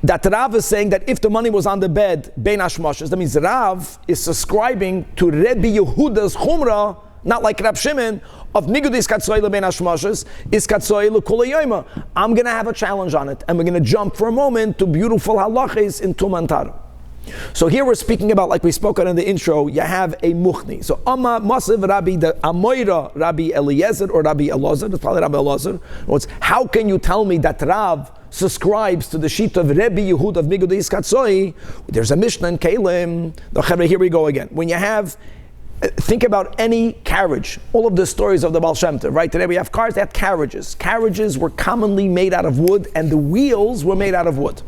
that Rav is saying that if the money was on the bed, Bein Hashmashos, that means Rav is subscribing to Rebbe Yehuda's Chumrah, not like Rab Shimon, of Nigud is Katzoy leBein Hashmashos, is Katzoy leKula Yoyma. I'm going to have a challenge on it, and we're going to jump for a moment to beautiful halachis in Tum and Tara. So here we're speaking about, like we spoke on in the intro, you have a muchni. So Amma Masiv Rabbi the Amoira Rabbi Eliezer or Rabbi Elazar, it's probably Rabbi Elazar. How can you tell me that Rav subscribes to the sheet of Rebbe Yehud of Migud Iskatzoi? There's a Mishnah in Kalim. Here we go again. When you have, think about any carriage, all of the stories of the Baal Shem Tov, right? Today we have cars, they have carriages. Carriages were commonly made out of wood and the wheels were made out of wood.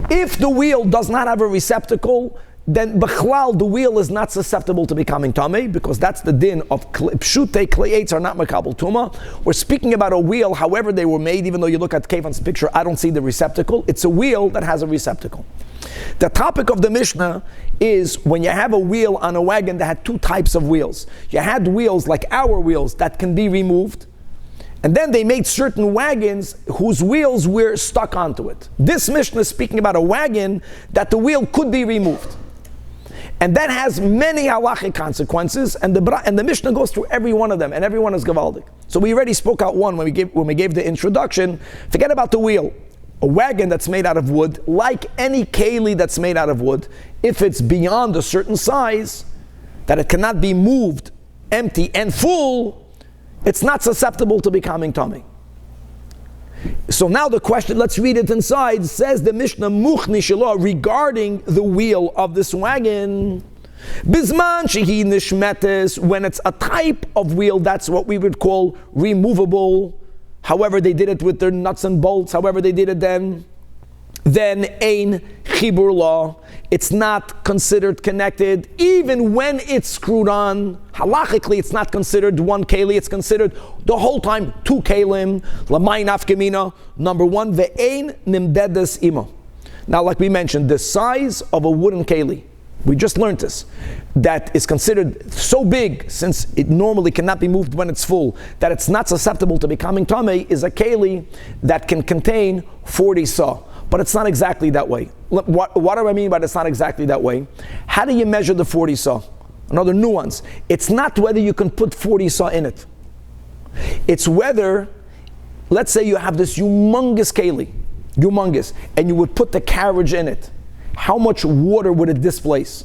If the wheel does not have a receptacle, then Bechlal, the wheel is not susceptible to becoming Tameh, because that's the din of Pshute Kle'etz are not Makabel Tuma. We're speaking about a wheel, however they were made, even though you look at Kevan's picture, I don't see the receptacle. It's a wheel that has a receptacle. The topic of the Mishnah is when you have a wheel on a wagon that had two types of wheels. You had wheels like our wheels that can be removed, and then they made certain wagons whose wheels were stuck onto it. This Mishnah is speaking about a wagon that the wheel could be removed. And that has many halachic consequences, and the Mishnah goes through every one of them, and every one is gavaldik. So we already spoke out one when we gave the introduction. Forget about the wheel. A wagon that's made out of wood, like any keli that's made out of wood, if it's beyond a certain size, that it cannot be moved empty and full, it's not susceptible to becoming tummy. So now the question, let's read it inside, says the Mishnah Muchni Shiloh regarding the wheel of this wagon. Bizman shehi nishmetes, when it's a type of wheel, that's what we would call removable. However they did it with their nuts and bolts, however they did it then ein chibur law. It's not considered connected, even when it's screwed on. Halachically, it's not considered one keli, it's considered the whole time two kelim. Lamay nafkemina. Number one, ve'ein nimdedes ima. Now, like we mentioned, the size of a wooden keli, we just learned this, that is considered so big, since it normally cannot be moved when it's full, that it's not susceptible to becoming tamei, is a keli that can contain 40 saw. But it's not exactly that way. What do I mean by it's not exactly that way? How do you measure the 40 saw? Another nuance. It's not whether you can put 40 saw in it. It's whether, let's say you have this humongous keli, and you would put the carriage in it. How much water would it displace?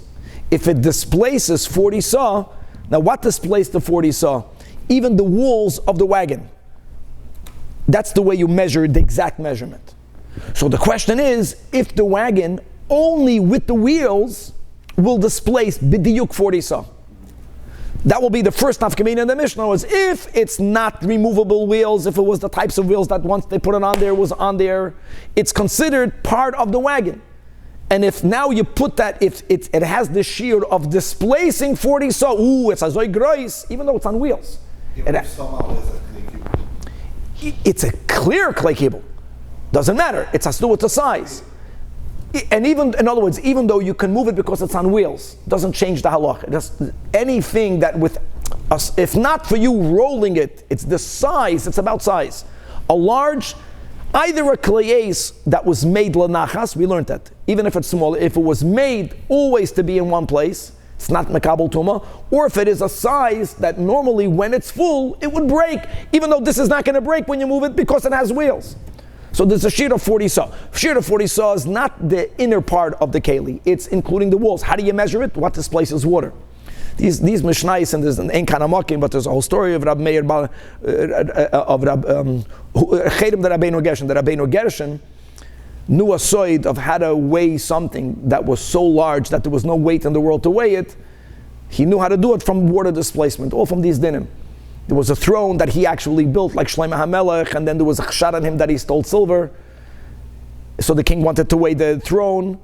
If it displaces 40 saw, now what displaced the 40 saw? Even the walls of the wagon. That's the way you measure the exact measurement. So the question is, if the wagon only with the wheels will displace bidiyuk 40 saw. That will be the first nafkamina in the Mishnah, was if it's not removable wheels, if it was the types of wheels that once they put it on there was on there, it's considered part of the wagon. And if now you put that, if it has the shear of displacing 40 saw, it's a zoy grois, even though it's on wheels. It's a clear clay cable. Doesn't matter. It has to do with the size. And even, in other words, even though you can move it because it's on wheels, doesn't change the halach. Anything that with us, if not for you rolling it, it's the size, it's about size. A large, either a kleyes that was made lanachas, we learned that, even if it's small, if it was made always to be in one place, it's not makabel tuma, or if it is a size that normally when it's full, it would break, even though this is not going to break when you move it because it has wheels. So there's a shear of 40 saw. Shear of 40 saw is not the inner part of the keli, it's including the walls. How do you measure it? What displaces water? These Mishnayos, and there's an Ein Kanamakim, but there's a whole story of Rab Meir, of Rab Chedim the Rabbeinu Gershon. The Rabbeinu Gershon knew a soid of how to weigh something that was so large that there was no weight in the world to weigh it. He knew how to do it from water displacement, all from these dinim. There was a throne that he actually built, like Shlomo HaMelech, and then there was a chshad on him that he stole silver. So the king wanted to weigh the throne,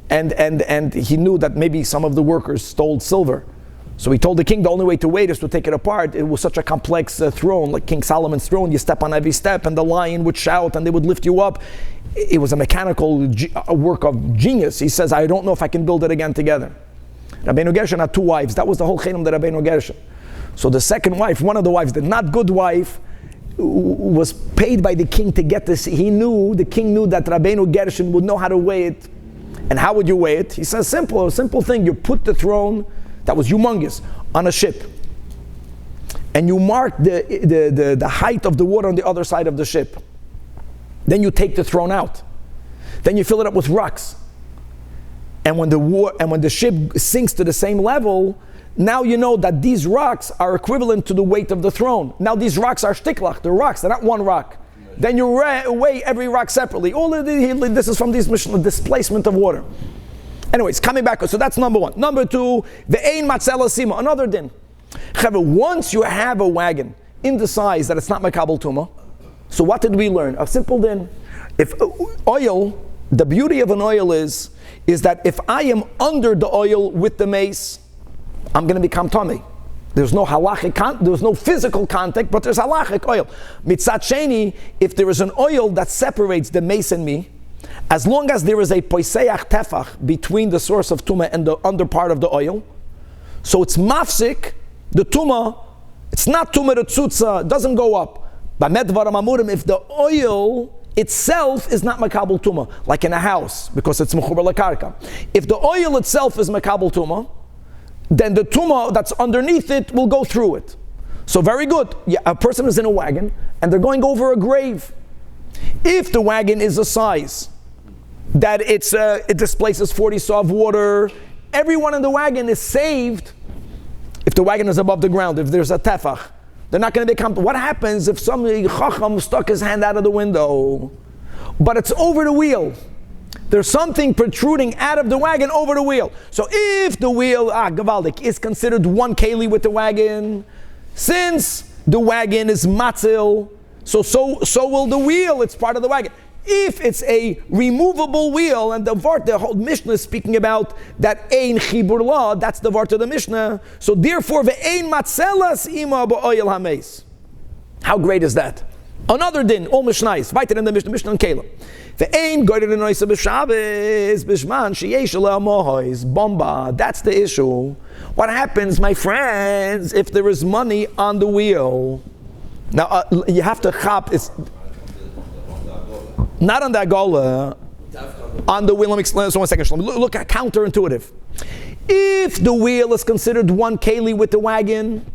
and he knew that maybe some of the workers stole silver. So he told the king the only way to weigh it is to take it apart. It was such a complex throne, like King Solomon's throne. You step on every step, and the lion would shout, and they would lift you up. It was a mechanical work of genius. He says, I don't know if I can build it again together. Rabbeinu Gershon had two wives. That was the whole chedim of Rabbeinu Gershon. So the second wife, one of the wives, the not good wife, was paid by the king to get this. The king knew that Rabbeinu Gershon would know how to weigh it. And how would you weigh it? He says, a simple thing. You put the throne, that was humongous, on a ship. And you mark the height of the water on the other side of the ship. Then you take the throne out. Then you fill it up with rocks. And when the ship sinks to the same level, now you know that these rocks are equivalent to the weight of the throne. Now these rocks are shtiklach, they're rocks, they're not one rock. Then you weigh every rock separately. All of this is from this displacement of water. Anyways, coming back, so that's number one. Number two, the ein matzela sima, another din. Once you have a wagon in the size that it's not makabel tuma, so what did we learn? A simple din. If oil the beauty of an oil is that if I am under the oil with the mace, I'm going to become tummy. There's no halachic, there's no physical contact, but there's halachic oil. Mitzat sheni, if there is an oil that separates the mace and me, as long as there is a poiseach tefach between the source of tumah and the under part of the oil, so it's mafsik, the tumah, it's not tumah the tzutza, it doesn't go up. By medvaram amurim, if the oil itself is not makabel tumah, like in a house, because it's mechubar lakarka. If the oil itself is makabel tumah, then the tumah that's underneath it will go through it. So very good. Yeah, a person is in a wagon and they're going over a grave. If the wagon is a size that it displaces 40 saw of water, everyone in the wagon is saved. If the wagon is above the ground, if there's a tefach, they're not going to become. What happens if some chacham stuck his hand out of the window, but it's over the wheel? There's something protruding out of the wagon over the wheel. So if the wheel, gavaldik, is considered one keli with the wagon, since the wagon is matzil, so will the wheel, it's part of the wagon. If it's a removable wheel, and the whole Mishnah is speaking about that ein chibur la, that's the vart of the Mishnah. So therefore, ve'ein matzelas ima ba'oil hameis. How great is that? Another din, all Mishnais, weiter in the Mishnah and Kela. Ve'ein goyder noisa b'Shabbos b'shman sheyesh le'amohos bomba. That's the issue. What happens, my friends, if there is money on the wheel? Now you have to chop. It's not on the agola, on the wheel. Let me explain. So 1 second. Look at counterintuitive. If the wheel is considered one keli with the wagon,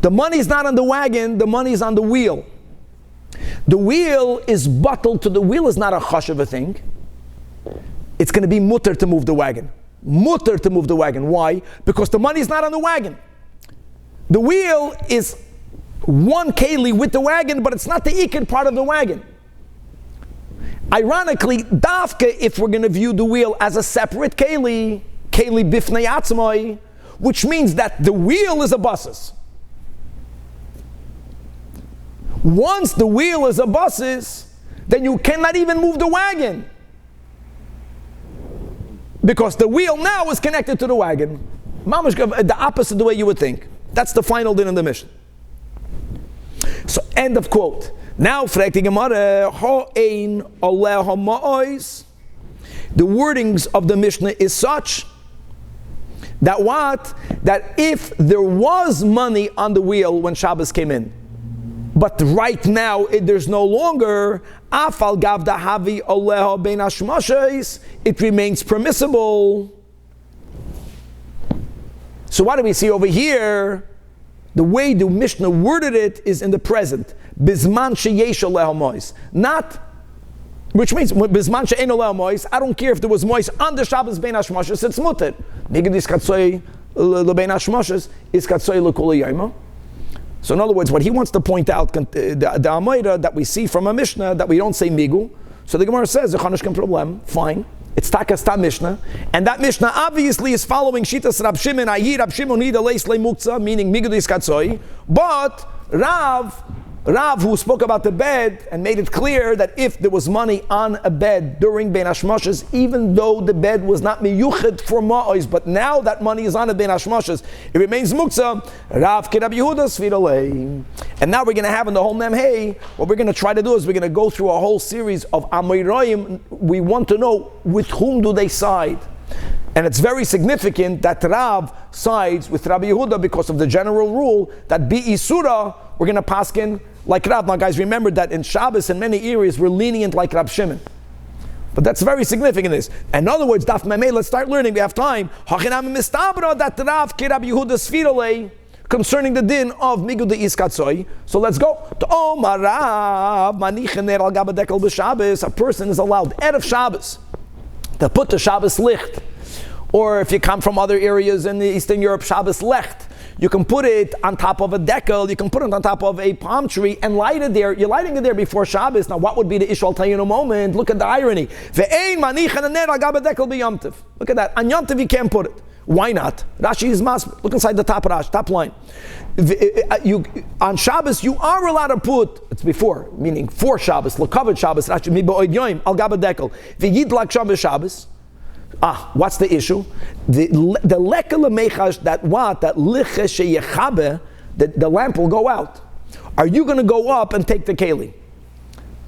the money is not on the wagon, the money is on the wheel. The wheel is bottled to the wheel is not a chash of a thing. It's going to be mutter to move the wagon. Mutter to move the wagon. Why? Because the money is not on the wagon. The wheel is one keli with the wagon, but it's not the ikid part of the wagon. Ironically, dafke, if we're going to view the wheel as a separate keli bifnei atzmai, which means that the wheel is a basis. Once the wheel is a basis, then you cannot even move the wagon, because the wheel now is connected to the wagon. Mamash, the opposite the way you would think. That's the final din in the Mishnah. So, end of quote. Now, the wordings of the Mishnah is such that what? That if there was money on the wheel when Shabbos came in, but right now there's no longer, it remains permissible. So what do we see over here? The way the Mishnah worded it is in the present. Bizman sheyesh aleha mois. Not, which means, bizman she'ein aleha mois, I don't care if there was mois on the Shabbos bein hashmoshes, it's mutter. Nigid is katzoi lebein hashmoshes, is katzoi lekula yoma. So in other words, what he wants to point out, the Amoira that we see from a Mishnah, that we don't say migu. So the Gemara says, "Zechanoshkem problem, fine. It's Takasta Mishnah, and that Mishnah obviously is following Shitas Rab Shimon. Ayir Rab Shimon Nida Leis Leimukza, meaning Migudis Katzoi. But Rav, who spoke about the bed and made it clear that if there was money on a bed during Ben Hashmoshes, even though the bed was not miyuched for ma'ois, but now that money is on a Ben Hashmoshes, it remains mukza. Rav Kirab Yehuda Sviralei. And now we're going to have in the whole Memhei, what we're going to try to do is we're going to go through a whole series of Amoraim. We want to know with whom do they side. And it's very significant that Rav sides with Rabbi Yehuda because of the general rule that Bi'isura, we're going to paskin like Rav. Now guys, remember that in Shabbos in many areas we're lenient like Rab Shimon. But that's very significant this. In other words, Daf Memei, let's start learning, we have time. Hachinam mistabra that Rav ki Rabbi Yehuda Sviralei concerning the din of Migu de Iskatzoi. So let's go. To Omar Rav Manichener al Gabadekel b'Shabbos, a person is allowed Erev Shabbos to put the Shabbos licht. Or if you come from other areas in Eastern Europe, Shabbos lecht, You can put it on top of a decal. You can put it on top of a palm tree and light it there. You're lighting it there before Shabbos. Now, what would be the issue? I'll tell you in a moment. Look at the irony. Look at that. On Yom Tov, you can't put it. Why not? Rashi is mas. Look inside the top Rashi, top line. On Shabbos, you are allowed to put, it's before, meaning for Shabbos, l'kavod Shabbos, Rashi, mi ba'od yoim, al gaba dekel, v'yidlak Shabbos. What's the issue? The lekel mechash, that liche sheyechabe, the lamp will go out. Are you going to go up and take the keli?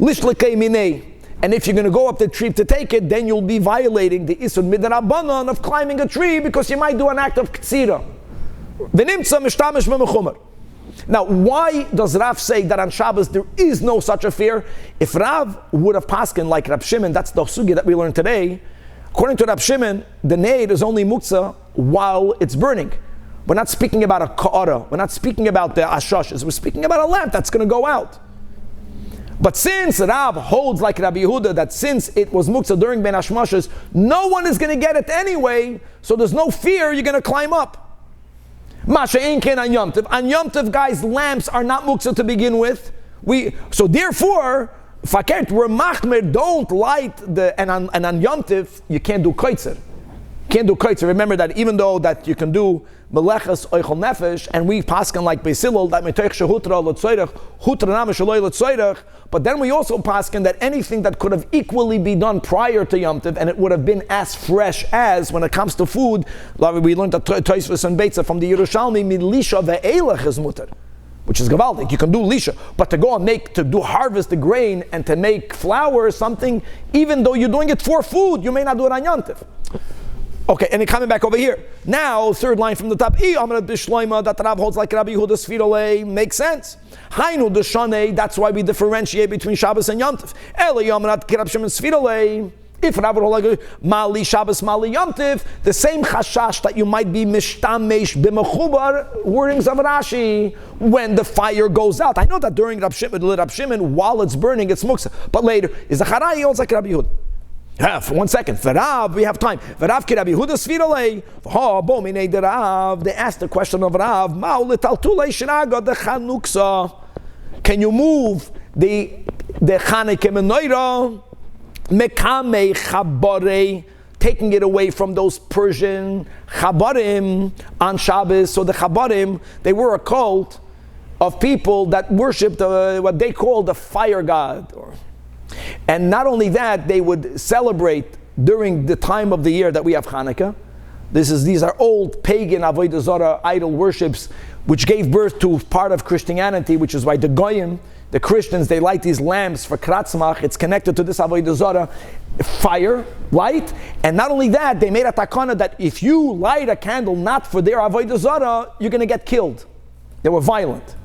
Lish lekei minei. And if you're going to go up the tree to take it, then you'll be violating the Isur Midrabanan of climbing a tree because you might do an act of Ktsira. Now, why does Rav say that on Shabbos there is no such a fear? If Rav would have paskin like Rab Shimon, that's the sugi that we learned today. According to Rab Shimon, the neid is only muktzah while it's burning. We're not speaking about a ka'ara. We're not speaking about the ashoshes. We're speaking about a lamp that's going to go out. But since Rav holds like Rabbi Yehuda that since it was muktzah during Ben Hashmashas, no one is going to get it anyway, so there's no fear you're going to climb up. Masha Inkin on Yom Tov. On Yom Tov, guys, lamps are not muktzah to begin with. So therefore, fakert, we're machmer, don't light and on Yom Tov, you can't do koitzer. Can't do koitzer. Remember that even though that you can do melechas oichel nefesh, and we paskin like Beis Hillel that metoich shehutra l'tzoyrech hutra namish shaloi l'tzoyrech. But then we also paskin that anything that could have equally be done prior to Yom Tov and it would have been as fresh as when it comes to food. We learned that Tosfos and Beitza from the Yerushalmi milisha ve'elach is mutter, which is gavaldik. You can do lisha, but to go and harvest the grain and to make flour or something, even though you're doing it for food, you may not do it on Yom Tov. Okay, and coming back over here. Now, third line from the top. That Rav holds like Rabbi Yehuda Sfirolei makes sense. Hainu Deshane, that's why we differentiate between Shabbos and Yom Tov. Ele Yomrat Kirab Shimon Sfirolei. If Rav would hold like Mali Shabbos, Mali Yom Tov, the same chashash that you might be mishtamesh b'mechubar, wordings of Rashi, when the fire goes out. I know that during Rab Shimon, while it's burning, it's muksa. But later, is the Charai holds like Rabbi Yehuda. For 1 second. V'Rav, we have time. V'Rav ki Rabbi Yehuda Sfirolei. V'ho bo minei de Rav. They asked the question of Rav. Ma'u l'taltulei shiraga de chanuksa. Can you move the Chanukah menorah? Mekamei chabarei. Taking it away from those Persian chabarim on Shabbos. So the chabarim, they were a cult of people that worshipped what they called the fire god. And not only that, they would celebrate during the time of the year that we have Hanukkah. These are old pagan Avodah Zarah idol worships, which gave birth to part of Christianity, which is why the Goyim, the Christians, they light these lamps for Kratzmach. It's connected to this Avodah Zarah fire, light. And not only that, they made a takana that if you light a candle not for their Avodah Zarah, you're going to get killed. They were violent.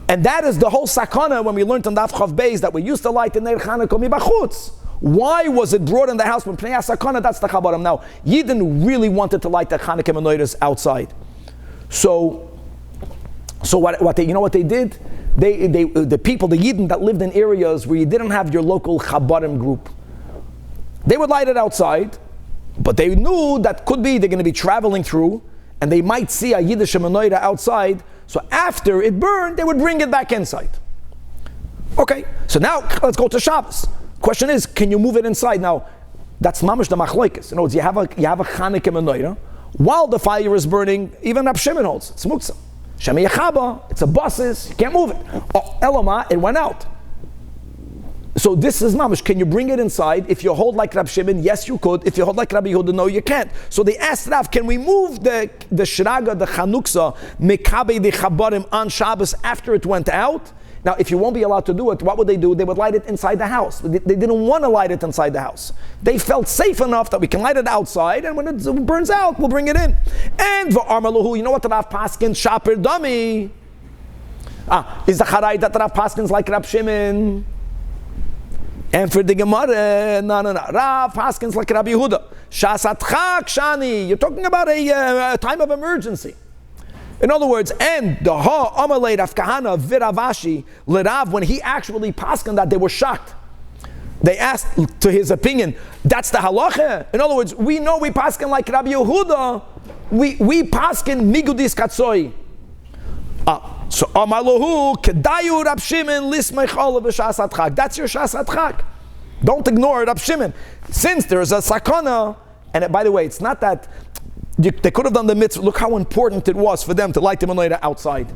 And that is the whole sakana when we learned on Daf Chav Beis that we used to light in Ner Chanukah mibachutz. Why was it brought in the house when Pnei HaSakana? That's the Chabarim. Now, Yidden really wanted to light the Chanukah menorahs outside. So what they, you know what they did? The people, the Yidden that lived in areas where you didn't have your local Chabarim group, they would light it outside, but they knew that could be they're going to be traveling through, and they might see a Yiddish menorah outside. So after it burned, they would bring it back inside. Okay, so now let's go to Shabbos. Question is, can you move it inside? Now, that's mamash the machlokes. In other words, you have a Chanukah menorah while the fire is burning. Even Rab Shimon holds it's muktzah. Shemi Yechaba, it's a buses, you can't move it. Oh, Elama, it went out. So this is mamash. Can you bring it inside? If you hold like Rab Shimon, yes you could. If you hold like Rabbi Yehuda, no you can't. So they asked Rav, can we move the shraga, the chanuksa, mekabe the chabarim on Shabbos after it went out? Now, if you won't be allowed to do it, what would they do? They would light it inside the house. They didn't want to light it inside the house. They felt safe enough that we can light it outside, and when it burns out, we'll bring it in. And v'armaluhu, you know what the Rav Paskin shaper dummy? Is the charai that Rav Paskin's like Rab Shimon? And for the Gemara, no. Rav Paskin's like Rabbi Yehuda. Shasatchak shani. You're talking about a time of emergency. In other words, and the ha amalei Rav Kahana viravashi l'Rav, when he actually paskin that, they were shocked. They asked to his opinion, that's the halacha? In other words, we know we paskin like Rabbi Yehuda, we paskin migudis katsoi. So Amalahu kedayu Rab Shimon lismeichol b'shas adchak. That's your shas adchak. Don't ignore Rab Shimon. Since there is a sakana, and by the way, it's not that they could have done the mitzvah. Look how important it was for them to light the menorah outside.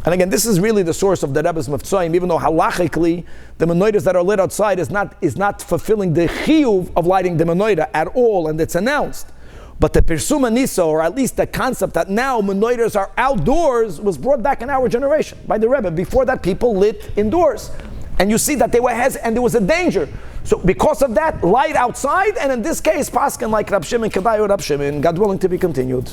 And again, this is really the source of the Rebbe's Mefzoim, even though halachically the menorahs that are lit outside is not fulfilling the chiyuv of lighting the menorah at all, and it's announced. But the Pirsuma Nisa, or at least the concept that now menorahs are outdoors, was brought back in our generation by the Rebbe. Before that, people lit indoors. And you see that they were and there was a danger. So because of that, light outside, and in this case, Paskin like Rab Shimon, Kedayu Rab Shimon, God willing to be continued.